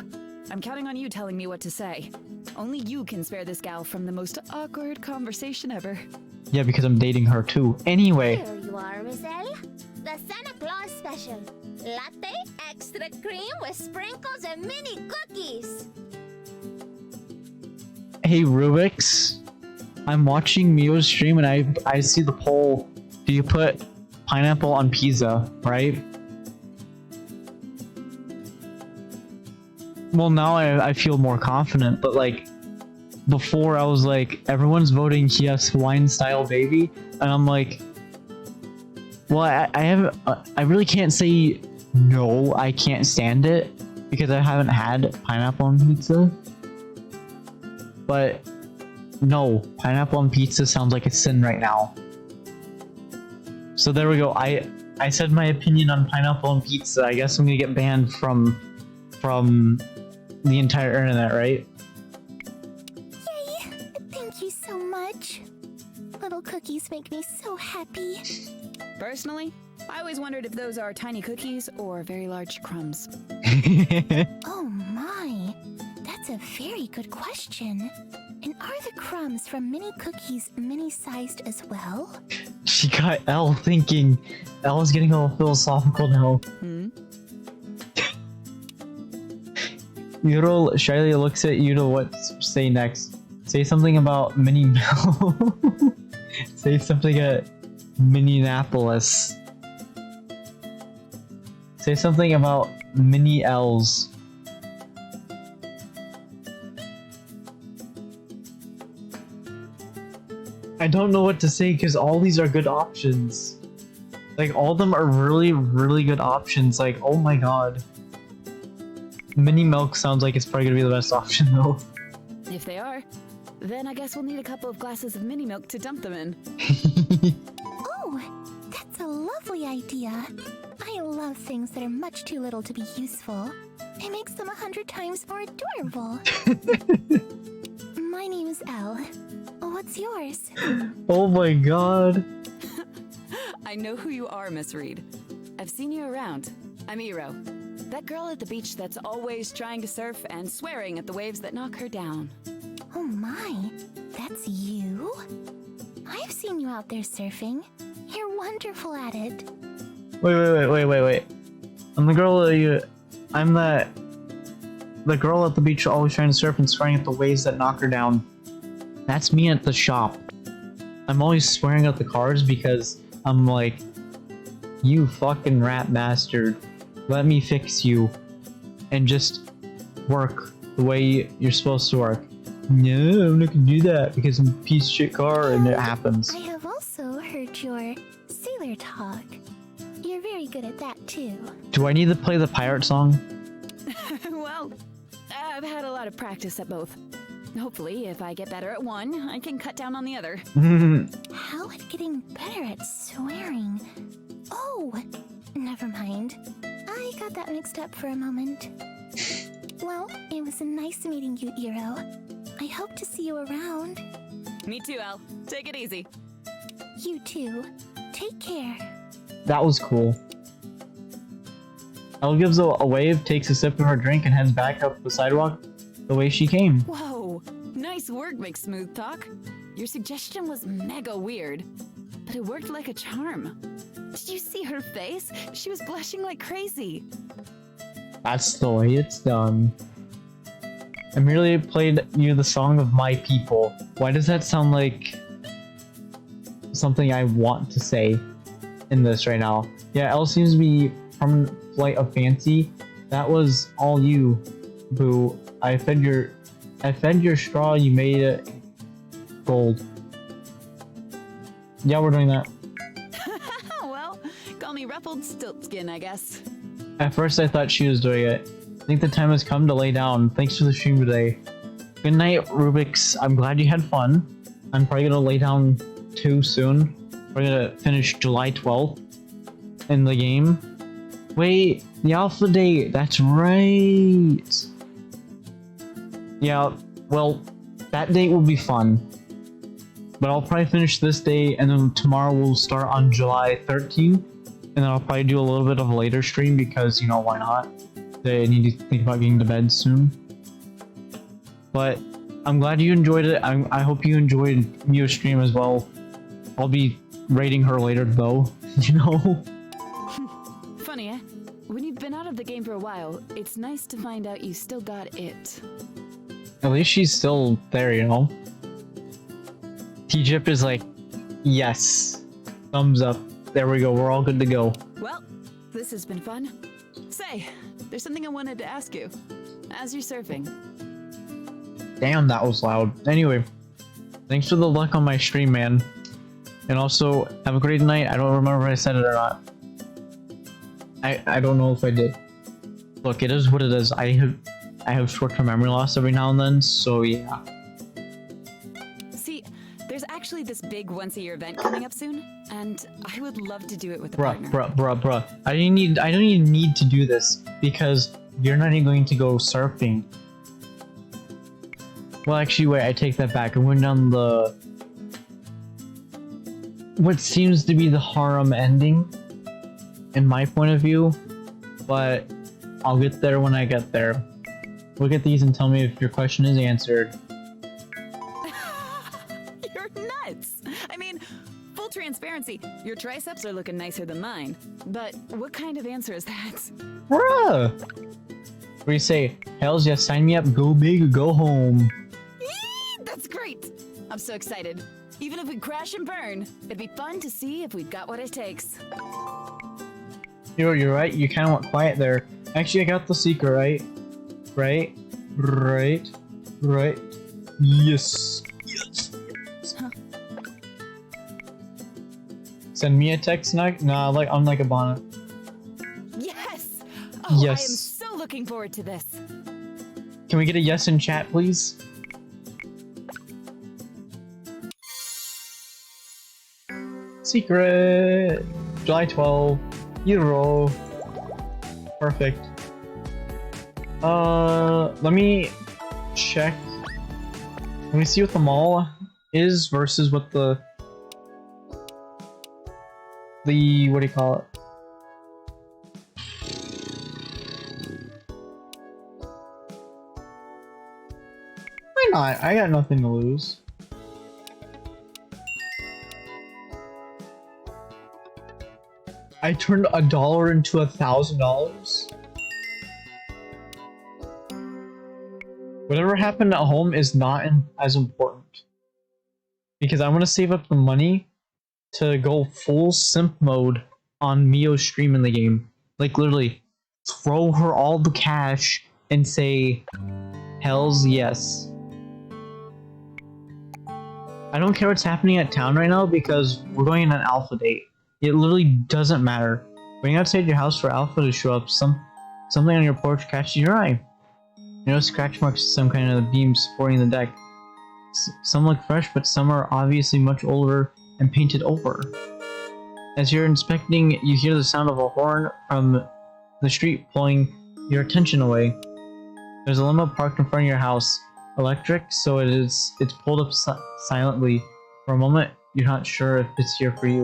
I'm counting on you telling me what to say. Only you can spare this gal from the most awkward conversation ever. Yeah, because I'm dating her too. Anyway. Here you are, Miss Elle. The Santa Claus special. Latte, extra cream with sprinkles and mini cookies. Hey, Rubik's. I'm watching Mio's stream and I see the poll. Do you put pineapple on pizza, right? Well, now I feel more confident, but like before I was like, everyone's voting yes, Hawaiian style baby, and I'm like, well, I really can't say no, I can't stand it because I haven't had pineapple on pizza. But no, pineapple on pizza sounds like a sin right now. So there we go. I said my opinion on pineapple on pizza. I guess I'm gonna get banned from the entire internet, right? Yay! Thank you so much. Little cookies make me so happy. Personally, I always wondered if those are tiny cookies or very large crumbs. Oh my! That's a very good question. And are the crumbs from mini cookies mini-sized as well? She got L thinking. L is getting all philosophical now. Hmm? Yuro shyly looks at you to what to say next. Say something about Mini Mel. Say something at Minneapolis. Say something about Mini L's. I don't know what to say because all these are good options. Like, all of them are really, really good options. Like, oh my god. Mini Milk sounds like it's probably gonna be the best option though. If they are, then I guess we'll need a couple of glasses of mini milk to dump them in. Oh, that's a lovely idea. I love things that are much too little to be useful. It makes them 100 times more adorable. My name is Elle. What's yours? Oh my god. I know who you are, Miss Reed. I've seen you around. I'm Iro. That girl at the beach that's always trying to surf and swearing at the waves that knock her down. Oh my, that's you? I've seen you out there surfing. You're wonderful at it. Wait. I'm the girl I'm the girl at the beach always trying to surf and swearing at the waves that knock her down. That's me at the shop. I'm always swearing at the cars because I'm like, you fucking rat bastard. Let me fix you. And just work the way you're supposed to work. No, I'm not gonna do that because I'm a piece of shit car and it happens. I have also heard your sailor talk. You're very good at that too. Do I need to play the pirate song? Well, I've had a lot of practice at both. Hopefully, if I get better at one, I can cut down on the other. How at getting better at swearing? Oh, never mind. I got that mixed up for a moment. Well, it was nice meeting you, Iro. I hope to see you around. Me too, Elle. Take it easy. You too. Take care. That was cool. Elle gives a wave, takes a sip of her drink, and heads back up the sidewalk the way she came. Whoa, nice work, Big Smooth Talk. Your suggestion was mega weird, but it worked like a charm. Did you see her face? She was blushing like crazy. That's the way it's done. I merely played you the song of my people. Why does that sound like something I want to say in this right now? Yeah, Elle seems to be from Flight of Fancy. That was all you, Boo. I fed your straw, you made it gold. Yeah, we're doing that. Well, call me Ruffled Stiltskin, I guess. At first I thought she was doing it. I think the time has come to lay down. Thanks for the stream today. Good night, Rubik's. I'm glad you had fun. I'm probably gonna lay down too soon. We're gonna finish July 12th in the game. Wait, the alpha date. That's right. Yeah, well, that date will be fun. But I'll probably finish this day, and then tomorrow we'll start on July 13th. And then I'll probably do a little bit of a later stream because, you know, why not? I need to think about getting to bed soon. But I'm glad you enjoyed it. I hope you enjoyed Mia's stream as well. I'll be rating her later though, you know? Funny, eh? When you've been out of the game for a while, it's nice to find out you still got it. At least she's still there, you know? T-Jip is like, yes. Thumbs up. There we go, we're all good to go. Well, this has been fun. Say, there's something I wanted to ask you. As you're surfing. Damn, that was loud. Anyway, thanks for the luck on my stream, man. And also, have a great night. I don't remember if I said it or not. I don't know if I did. Look, it is what it is. I have short-term memory loss every now and then, so yeah. See, there's actually this big once-a-year event coming up soon, and I would love to do it with a partner. Bruh. I don't even need to do this because you're not even going to go surfing. Well, actually, wait, I take that back. I went down the what seems to be the harem ending, in my point of view, but I'll get there when I get there. Look at these and tell me if your question is answered. You're nuts! I mean, full transparency, Hey, your triceps are looking nicer than mine. But what kind of answer is that? Bruh! Where you say, hells yes, sign me up, go big or go home. Yee, that's great! I'm so excited. Even if we crash and burn, it'd be fun to see if we've got what it takes. You're right, you kinda went quiet there. Actually, I got the secret, right? Right? Right. Yes. Huh. Send me a text, nah, like, I'm like a bonnet. Yes! Oh, Yes. I am so looking forward to this. Can we get a yes in chat, please? Secret! July 12. Euro. Perfect. Let me check. Let me see what the mall is versus what the what do you call it? Why not? I got nothing to lose. I turned $1 into $1,000. Whatever happened at home is not as important. Because I want to save up the money to go full simp mode on Mio's stream in the game. Like literally, throw her all the cash and say, hells yes. I don't care what's happening at town right now because we're going on an alpha date. It literally doesn't matter. Going outside your house for alpha to show up, something on your porch catches your eye. You know, scratch marks, some kind of beam supporting the deck. Some look fresh, but some are obviously much older and painted over. As you're inspecting, you hear the sound of a horn from the street pulling your attention away. There's a limo parked in front of your house. Electric, so it's pulled up silently. For a moment, you're not sure if it's here for you.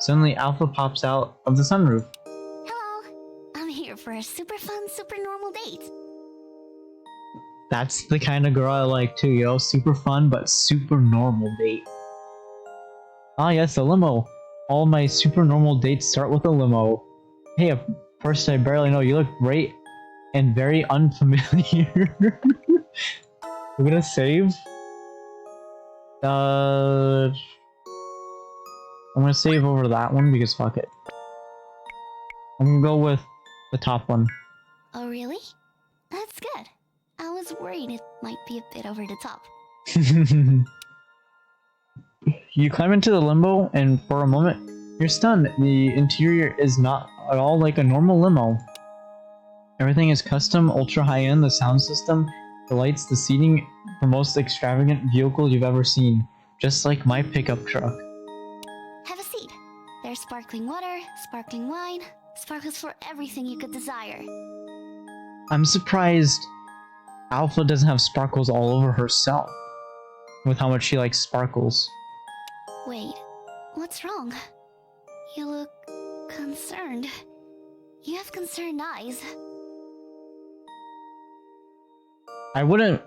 Suddenly, Alpha pops out of the sunroof. Hello. I'm here for a super fun, super normal date. That's the kind of girl I like too, yo. Super fun, but super normal date. Ah yes, a limo. All my super normal dates start with a limo. Hey, a person I barely know, you look great and very unfamiliar. We're gonna save. I'm gonna save over that one because fuck it. I'm gonna go with the top one. Oh, really? That's good. I was worried it might be a bit over the top. You climb into the limo, and for a moment, you're stunned. The interior is not at all like a normal limo. Everything is custom, ultra high-end, the sound system, the lights, the seating, the most extravagant vehicle you've ever seen. Just like my pickup truck. Have a seat. There's sparkling water, sparkling wine, sparkles for everything you could desire. I'm surprised Alpha doesn't have sparkles all over herself. With how much she likes sparkles. Wait, what's wrong? You look concerned. You have concerned eyes. I wouldn't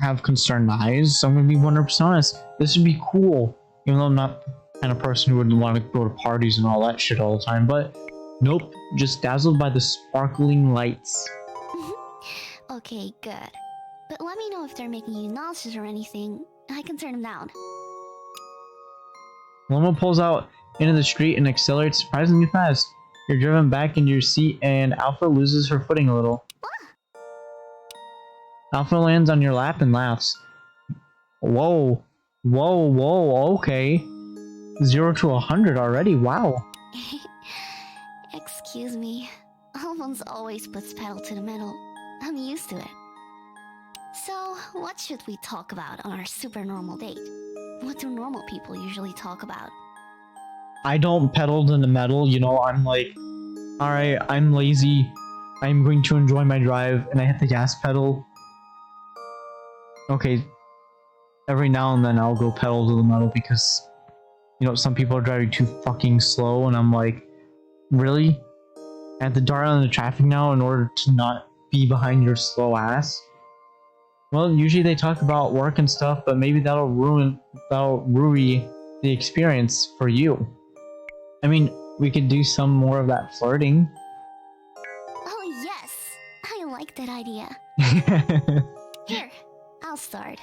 have concerned eyes, so I'm gonna be 100% honest. This would be cool. Even though I'm not the kind of person who would want to go to parties and all that shit all the time, but nope, just dazzled by the sparkling lights. Okay, good. But let me know if they're making you nauseous or anything. I can turn them down. Limo pulls out into the street and accelerates surprisingly fast. You're driven back into your seat and Alpha loses her footing a little. Alpha lands on your lap and laughs. Whoa. Whoa, okay. 0 to 100 already, wow. Excuse me. Alphonse always puts pedal to the metal. I'm used to it. So, what should we talk about on our super normal date? What do normal people usually talk about? I don't pedal to the metal, you know, I'm like, alright, I'm lazy. I'm going to enjoy my drive, and I hit the gas pedal. Okay, every now and then I'll go pedal to the metal because, you know, some people are driving too fucking slow, and I'm like, really? I have to dart on the traffic now in order to not be behind your slow ass? Well, usually they talk about work and stuff, but maybe that'll ruin the experience for you. I mean, we could do some more of that flirting. Oh, yes. I like that idea. Here, I'll start.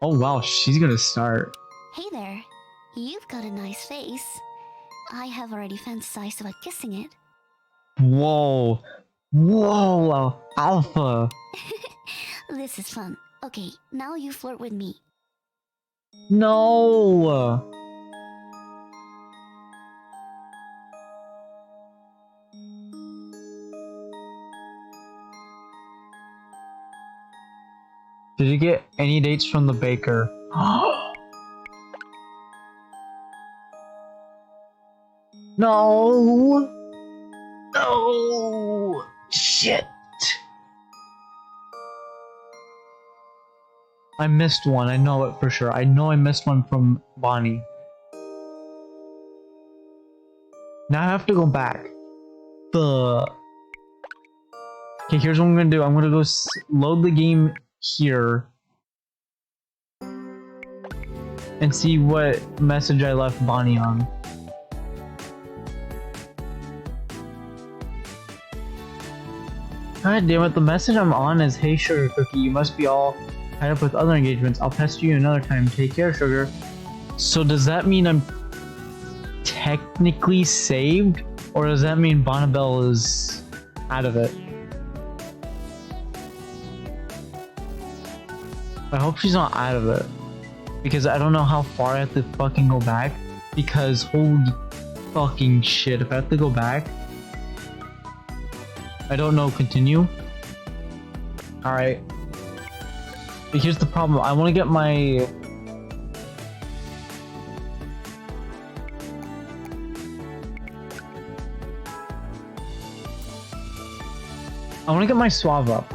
Oh wow, she's gonna start. Hey there. You've got a nice face. I have already fantasized about kissing it. Whoa. Whoa, Alpha. This is fun. Okay, now you flirt with me. No. Did you get any dates from the baker? No. No. Shit. I missed one. I know it for sure. I know I missed one from Bonnie. Now I have to go back. Okay, here's what I'm gonna do. I'm gonna go load the game here and see what message I left Bonnie on. God damn it, the message I'm on is, "Hey Sugar Cookie, you must be all tied up with other engagements. I'll pester you another time. Take care, Sugar." So does that mean I'm technically saved? Or does that mean Bonnabelle is out of it? I hope she's not out of it. Because I don't know how far I have to fucking go back. Because holy fucking shit, if I have to go back. I don't know, continue. Alright. But here's the problem, I want to get my... I want to get my Suave up.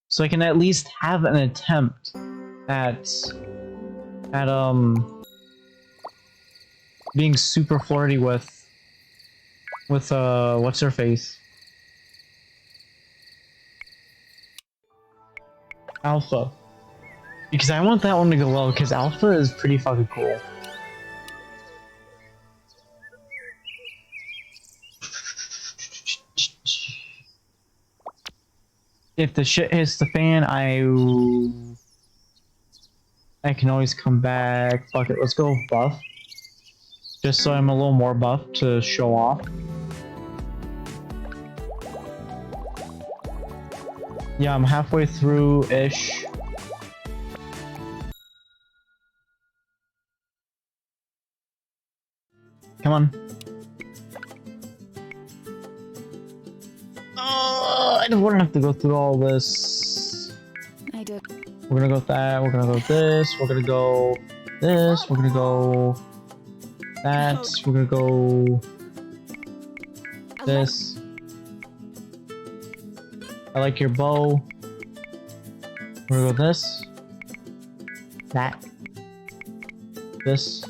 So I can at least have an attempt at being super flirty with what's her face? Alpha. Because I want that one to go well, because Alpha is pretty fucking cool. If the shit hits the fan, I can always come back. Fuck it, let's go buff. Just so I'm a little more buff to show off. Yeah, I'm halfway through-ish. Come on. I don't want to have to go through all this. I did. We're gonna go with that, we're gonna go with this, we're gonna go this, we're gonna go that, we're gonna go this. I like your bow. We're gonna go this, that, this,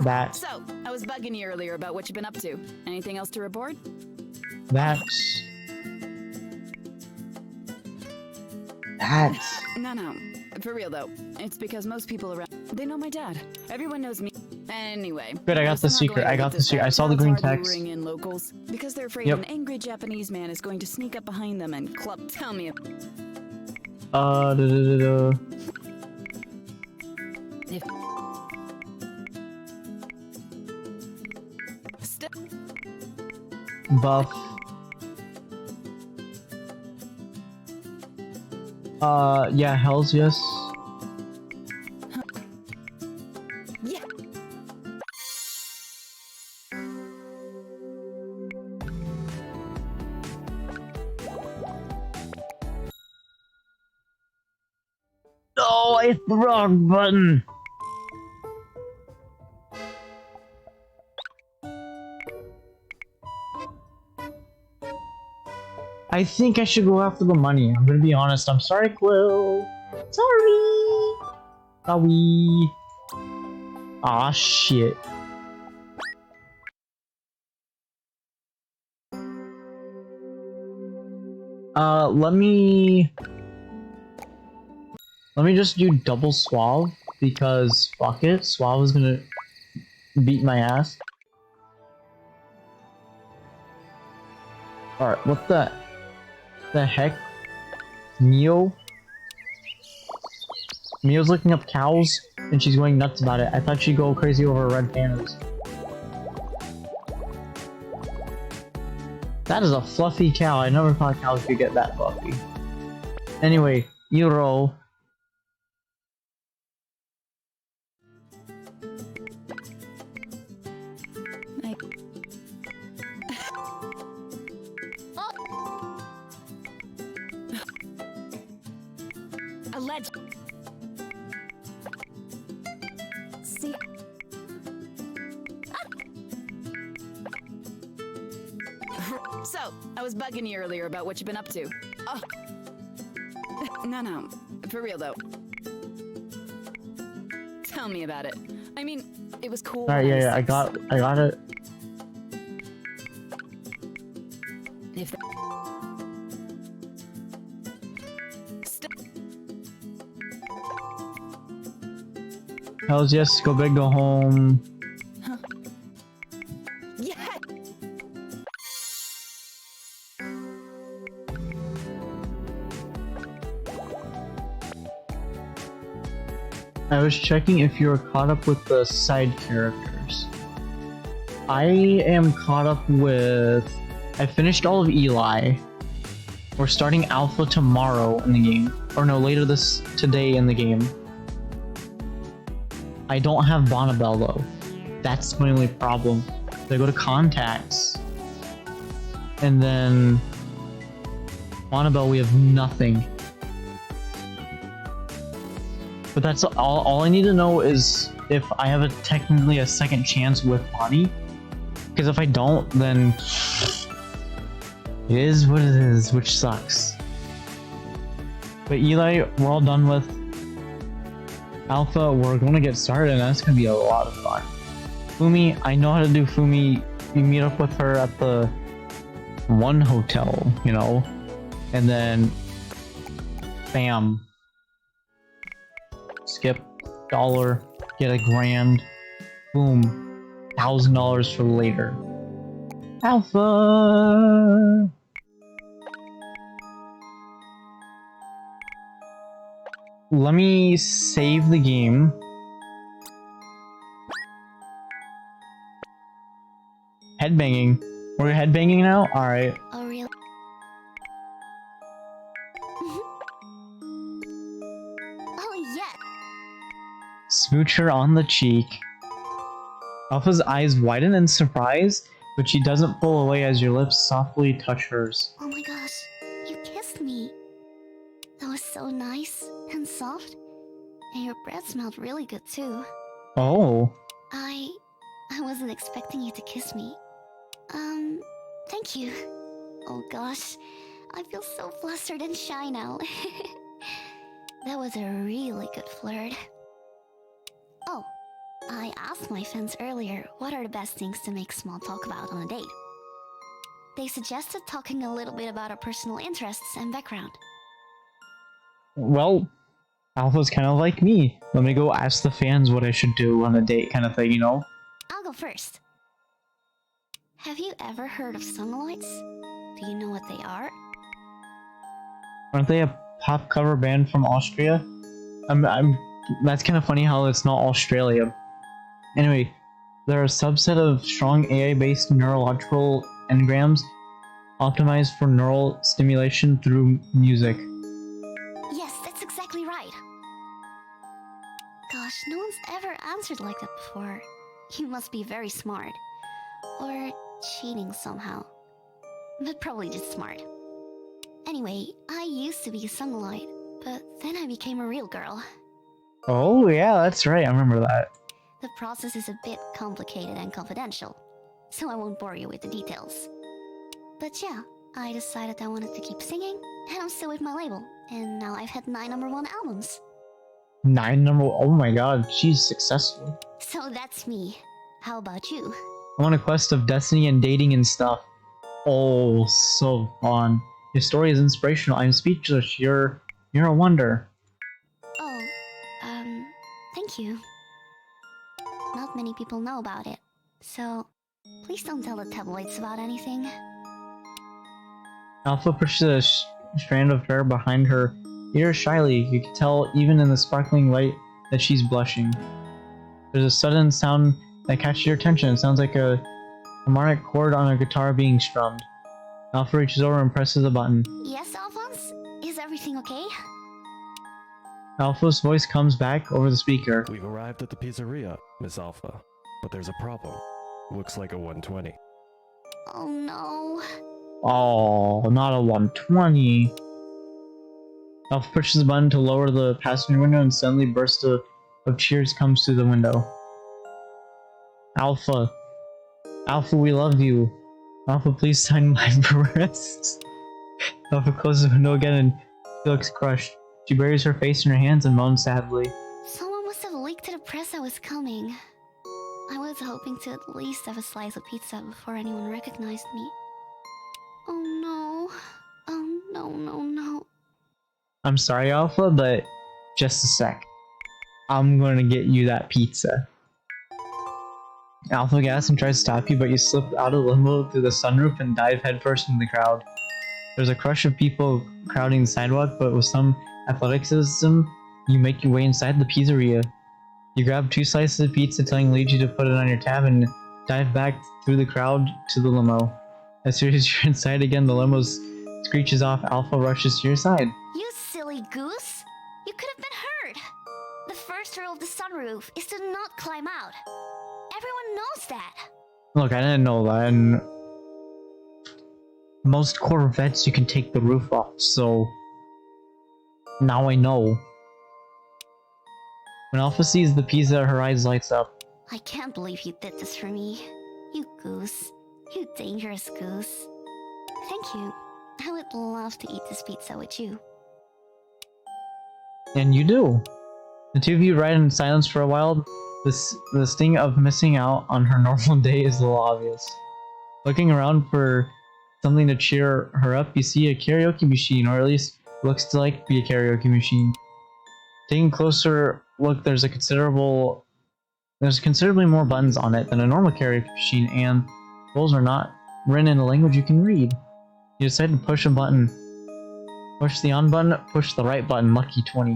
that, So, I was bugging you earlier about what you've been up to. Anything else to report? that. No. For real though, it's because most people around they know my dad. Everyone knows me. Anyway. Good, I got the secret. I got the secret. I saw the green text. Ring in locals because they're afraid Yep. an angry Japanese man is going to sneak up behind them and club. Tell me. If Buff. Yeah, hells yes. yeah. No, I hit the wrong button. I think I should go after the money. I'm gonna be honest. I'm sorry, Quill. Sorry. Sorry. Aw, shit. Let me just do double Suave because fuck it, Suave was gonna beat my ass. Alright, what the heck? Mio? Mio's looking up cows and she's going nuts about it. I thought she'd go crazy over red pandas. That is a fluffy cow. I never thought cows could get that fluffy. Anyway, Euro. See. So, I was bugging you earlier about what you've been up to. Oh. No, for real though. Tell me about it. I mean, it was cool. Alright, yeah, I got it. If Hells yes, go big, go home. yeah. I was checking if you were caught up with the side characters. I am caught up with... I finished all of Eli. We're starting Alpha tomorrow in the game. Or no, later today in the game. I don't have Bonnabelle though. That's my only problem. I go to contacts. And then... Bonnabelle, we have nothing. But that's all I need to know is if I have technically a second chance with Bonnie. Because if I don't, then it is what it is, which sucks. But Eli, we're all done with Alpha. We're going to get started, and that's going to be a lot of fun. Fumi, I know how to do Fumi. You meet up with her at the one hotel, you know, and then bam. Skip, $1, get $1,000, boom, $1,000 for later. Alpha! Let me save the game. Headbanging. We're headbanging now? Alright. Oh, really? Oh, yeah. Smooch her on the cheek. Alpha's eyes widen in surprise, but she doesn't pull away as your lips softly touch hers. Oh my gosh, you kissed me. That was so nice and soft. And your breath smelled really good too. Oh. I wasn't expecting you to kiss me. Thank you. Oh gosh, I feel so flustered and shy now. That was a really good flirt. Oh, I asked my friends earlier what are the best things to make small talk about on a date. They suggested talking a little bit about our personal interests and background. Well, Alpha's kind of like me. Let me go ask the fans what I should do on a date kind of thing, you know? I'll go first. Have you ever heard of songaloids? Do you know what they are? Aren't they a pop cover band from Austria? That's kind of funny how it's not Australia. Anyway, they're a subset of strong AI-based neurological engrams optimized for neural stimulation through music. Yes, that's exactly right. Gosh, no one's ever answered like that before. You must be very smart. Or cheating somehow. But probably just smart. Anyway, I used to be a songaloid, but then I became a real girl. Oh yeah, that's right, I remember that. The process is a bit complicated and confidential, so I won't bore you with the details. But yeah, I decided I wanted to keep singing, and I'm still with my label, and now I've had 9 #1 albums. 9 number... Oh my god, she's successful. So that's me. How about you? I'm on a quest of destiny and dating and stuff. Oh, so fun. Your story is inspirational. I'm speechless. You're a wonder. Oh, thank Thank you. Not many people know about it, so please don't tell the tabloids about anything. Alpha pushes a strand of hair behind her ear shyly. You can tell even in the sparkling light that she's blushing. There's a sudden sound that catches your attention. It sounds like a harmonic chord on a guitar being strummed. Alpha reaches over and presses a button. Yes, Alphonse? Is everything okay? Alpha's voice comes back over the speaker. We've arrived at the pizzeria, Miss Alpha. But there's a problem. Looks like a 120. Oh no. Oh, not a 120. Alpha pushes the button to lower the passenger window and suddenly a burst of cheers comes through the window. Alpha. Alpha, we love you. Alpha, please sign my breasts. Alpha closes the window again and she looks crushed. She buries her face in her hands and moans sadly. Someone must have leaked to the press I was coming. I was hoping to at least have a slice of pizza before anyone recognized me. Oh no. Oh no, no, no. I'm sorry, Alpha, but just a sec. I'm gonna get you that pizza. Alpha gasps and tries to stop you, but you slip out of the limo through the sunroof and dive headfirst into the crowd. There's a crush of people crowding the sidewalk, but with some athleticism, you make your way inside the pizzeria. You grab 2 slices of pizza, telling Luigi to put it on your tab, and dive back through the crowd to the limo. As soon as you're inside again, the limo screeches off. Alpha rushes to your side. You silly goose! You could have been hurt! The first rule of the sunroof is to not climb out. Everyone knows that. Look, I didn't know that, and most Corvettes you can take the roof off, so now I know. When Alpha sees the pizza, her eyes lights up. I can't believe you did this for me. You goose. You dangerous goose. Thank you. I would love to eat this pizza with you. And you do. The two of you ride in silence for a while. The sting of missing out on her normal day is a little obvious. Looking around for something to cheer her up, you see a karaoke machine, or at least looks to like be a karaoke machine. Taking a closer look, there's considerably more buttons on it than a normal karaoke machine, and those are not written in a language you can read. You decide to push a button. Push the on button, push the right button, lucky 20.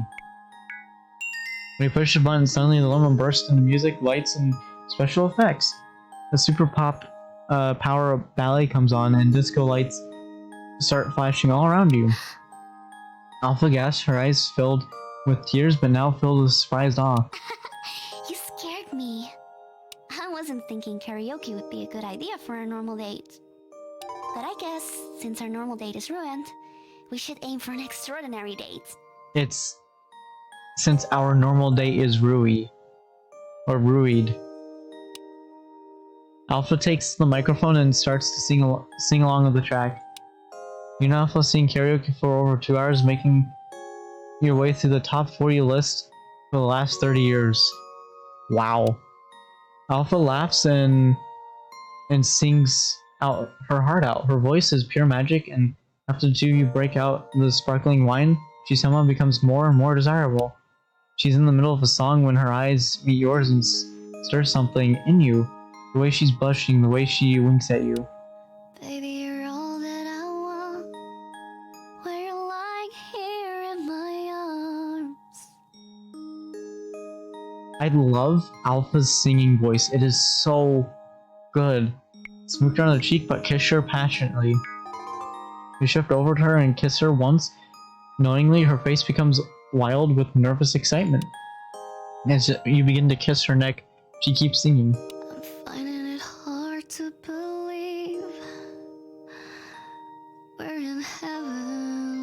When you push the button, suddenly the limo bursts into music, lights, and special effects. A super pop power ballet comes on, and disco lights start flashing all around you. Alpha gasps, her eyes filled with tears, but now filled with surprised awe. You scared me. I wasn't thinking karaoke would be a good idea for a normal date. But I guess, since our normal date is ruined, we should aim for an extraordinary date. It's since our normal day is ruined. Alpha takes the microphone and starts to sing along with the track. You now Alpha sing karaoke for over 2 hours, making your way through the top 40 list for the last 30 years. Wow. Alpha laughs and sings out her heart out. Her voice is pure magic, and after the two of you break out the sparkling wine, she somehow becomes more and more desirable. She's in the middle of a song when her eyes meet yours and stir something in you. The way she's blushing, the way she winks at you. Baby, you're all that I want. When you're lying here in my arms. I love Alpha's singing voice. It is so good. Smooch her on the cheek, but kiss her passionately. You shift over to her and kiss her once. Knowingly, her face becomes wild with nervous excitement. As you begin to kiss her neck, she keeps singing. I'm finding it hard to believe we're in heaven.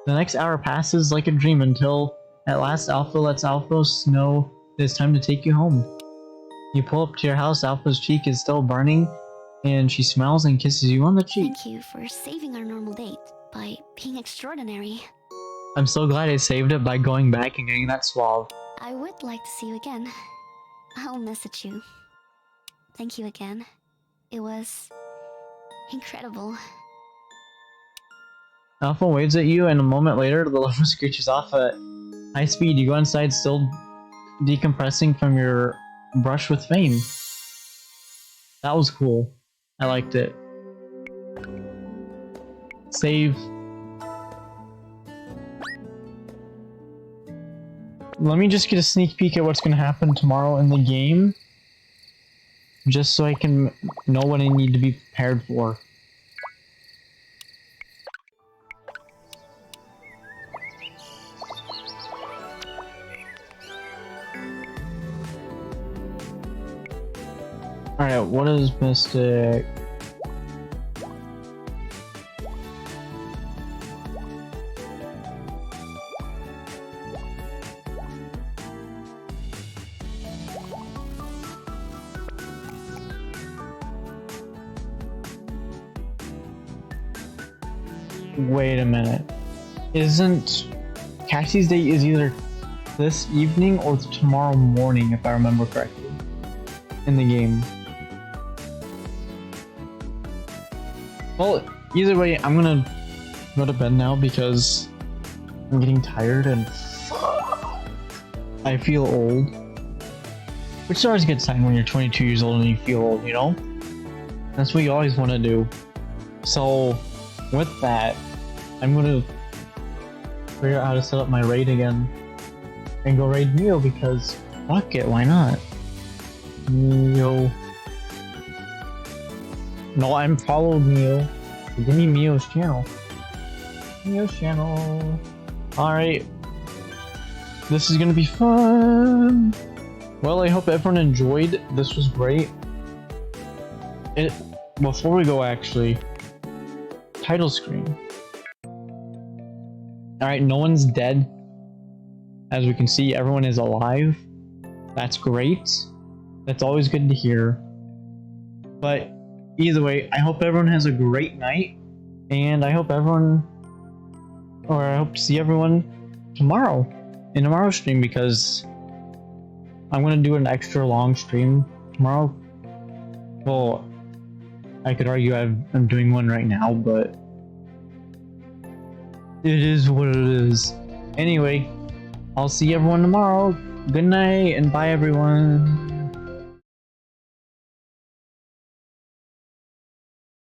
The next hour passes like a dream until, at last, Alpha lets Alphos know it's time to take you home. You pull up to your house, Alpha's cheek is still burning, and she smiles and kisses you on the cheek. Thank you for saving our normal date by being extraordinary. I'm so glad I saved it by going back and getting that swab. I would like to see you again. I'll message you. Thank you again. It was incredible. Alpha waves at you, and a moment later, the limo screeches off High speed, you go inside still decompressing from your brush with fame. That was cool. I liked it. Save. Let me just get a sneak peek at what's going to happen tomorrow in the game. Just so I can know what I need to be prepared for. Alright, what is Mystic? Wait a minute. Isn't Cassie's date is either this evening or tomorrow morning, if I remember correctly, in the game. Well, either way, I'm gonna go to bed now because I'm getting tired and I feel old. Which is always a good sign when you're 22 years old and you feel old, you know? That's what you always want to do. So, with that, I'm gonna figure out how to set up my raid again and go raid Mio because fuck it, why not? Mio. No, I'm followed Mio. Give me Mio's channel. Mio's channel. Alright. This is gonna be fun. Well, I hope everyone enjoyed. This was great. Before we go, actually, title screen. Alright, no one's dead. As we can see, everyone is alive. That's great. That's always good to hear. But either way, I hope everyone has a great night. And I hope I hope to see everyone tomorrow in tomorrow's stream because I'm going to do an extra long stream tomorrow. Well, I could argue I'm doing one right now, but it is what it is. Anyway, I'll see everyone tomorrow. Good night and bye everyone.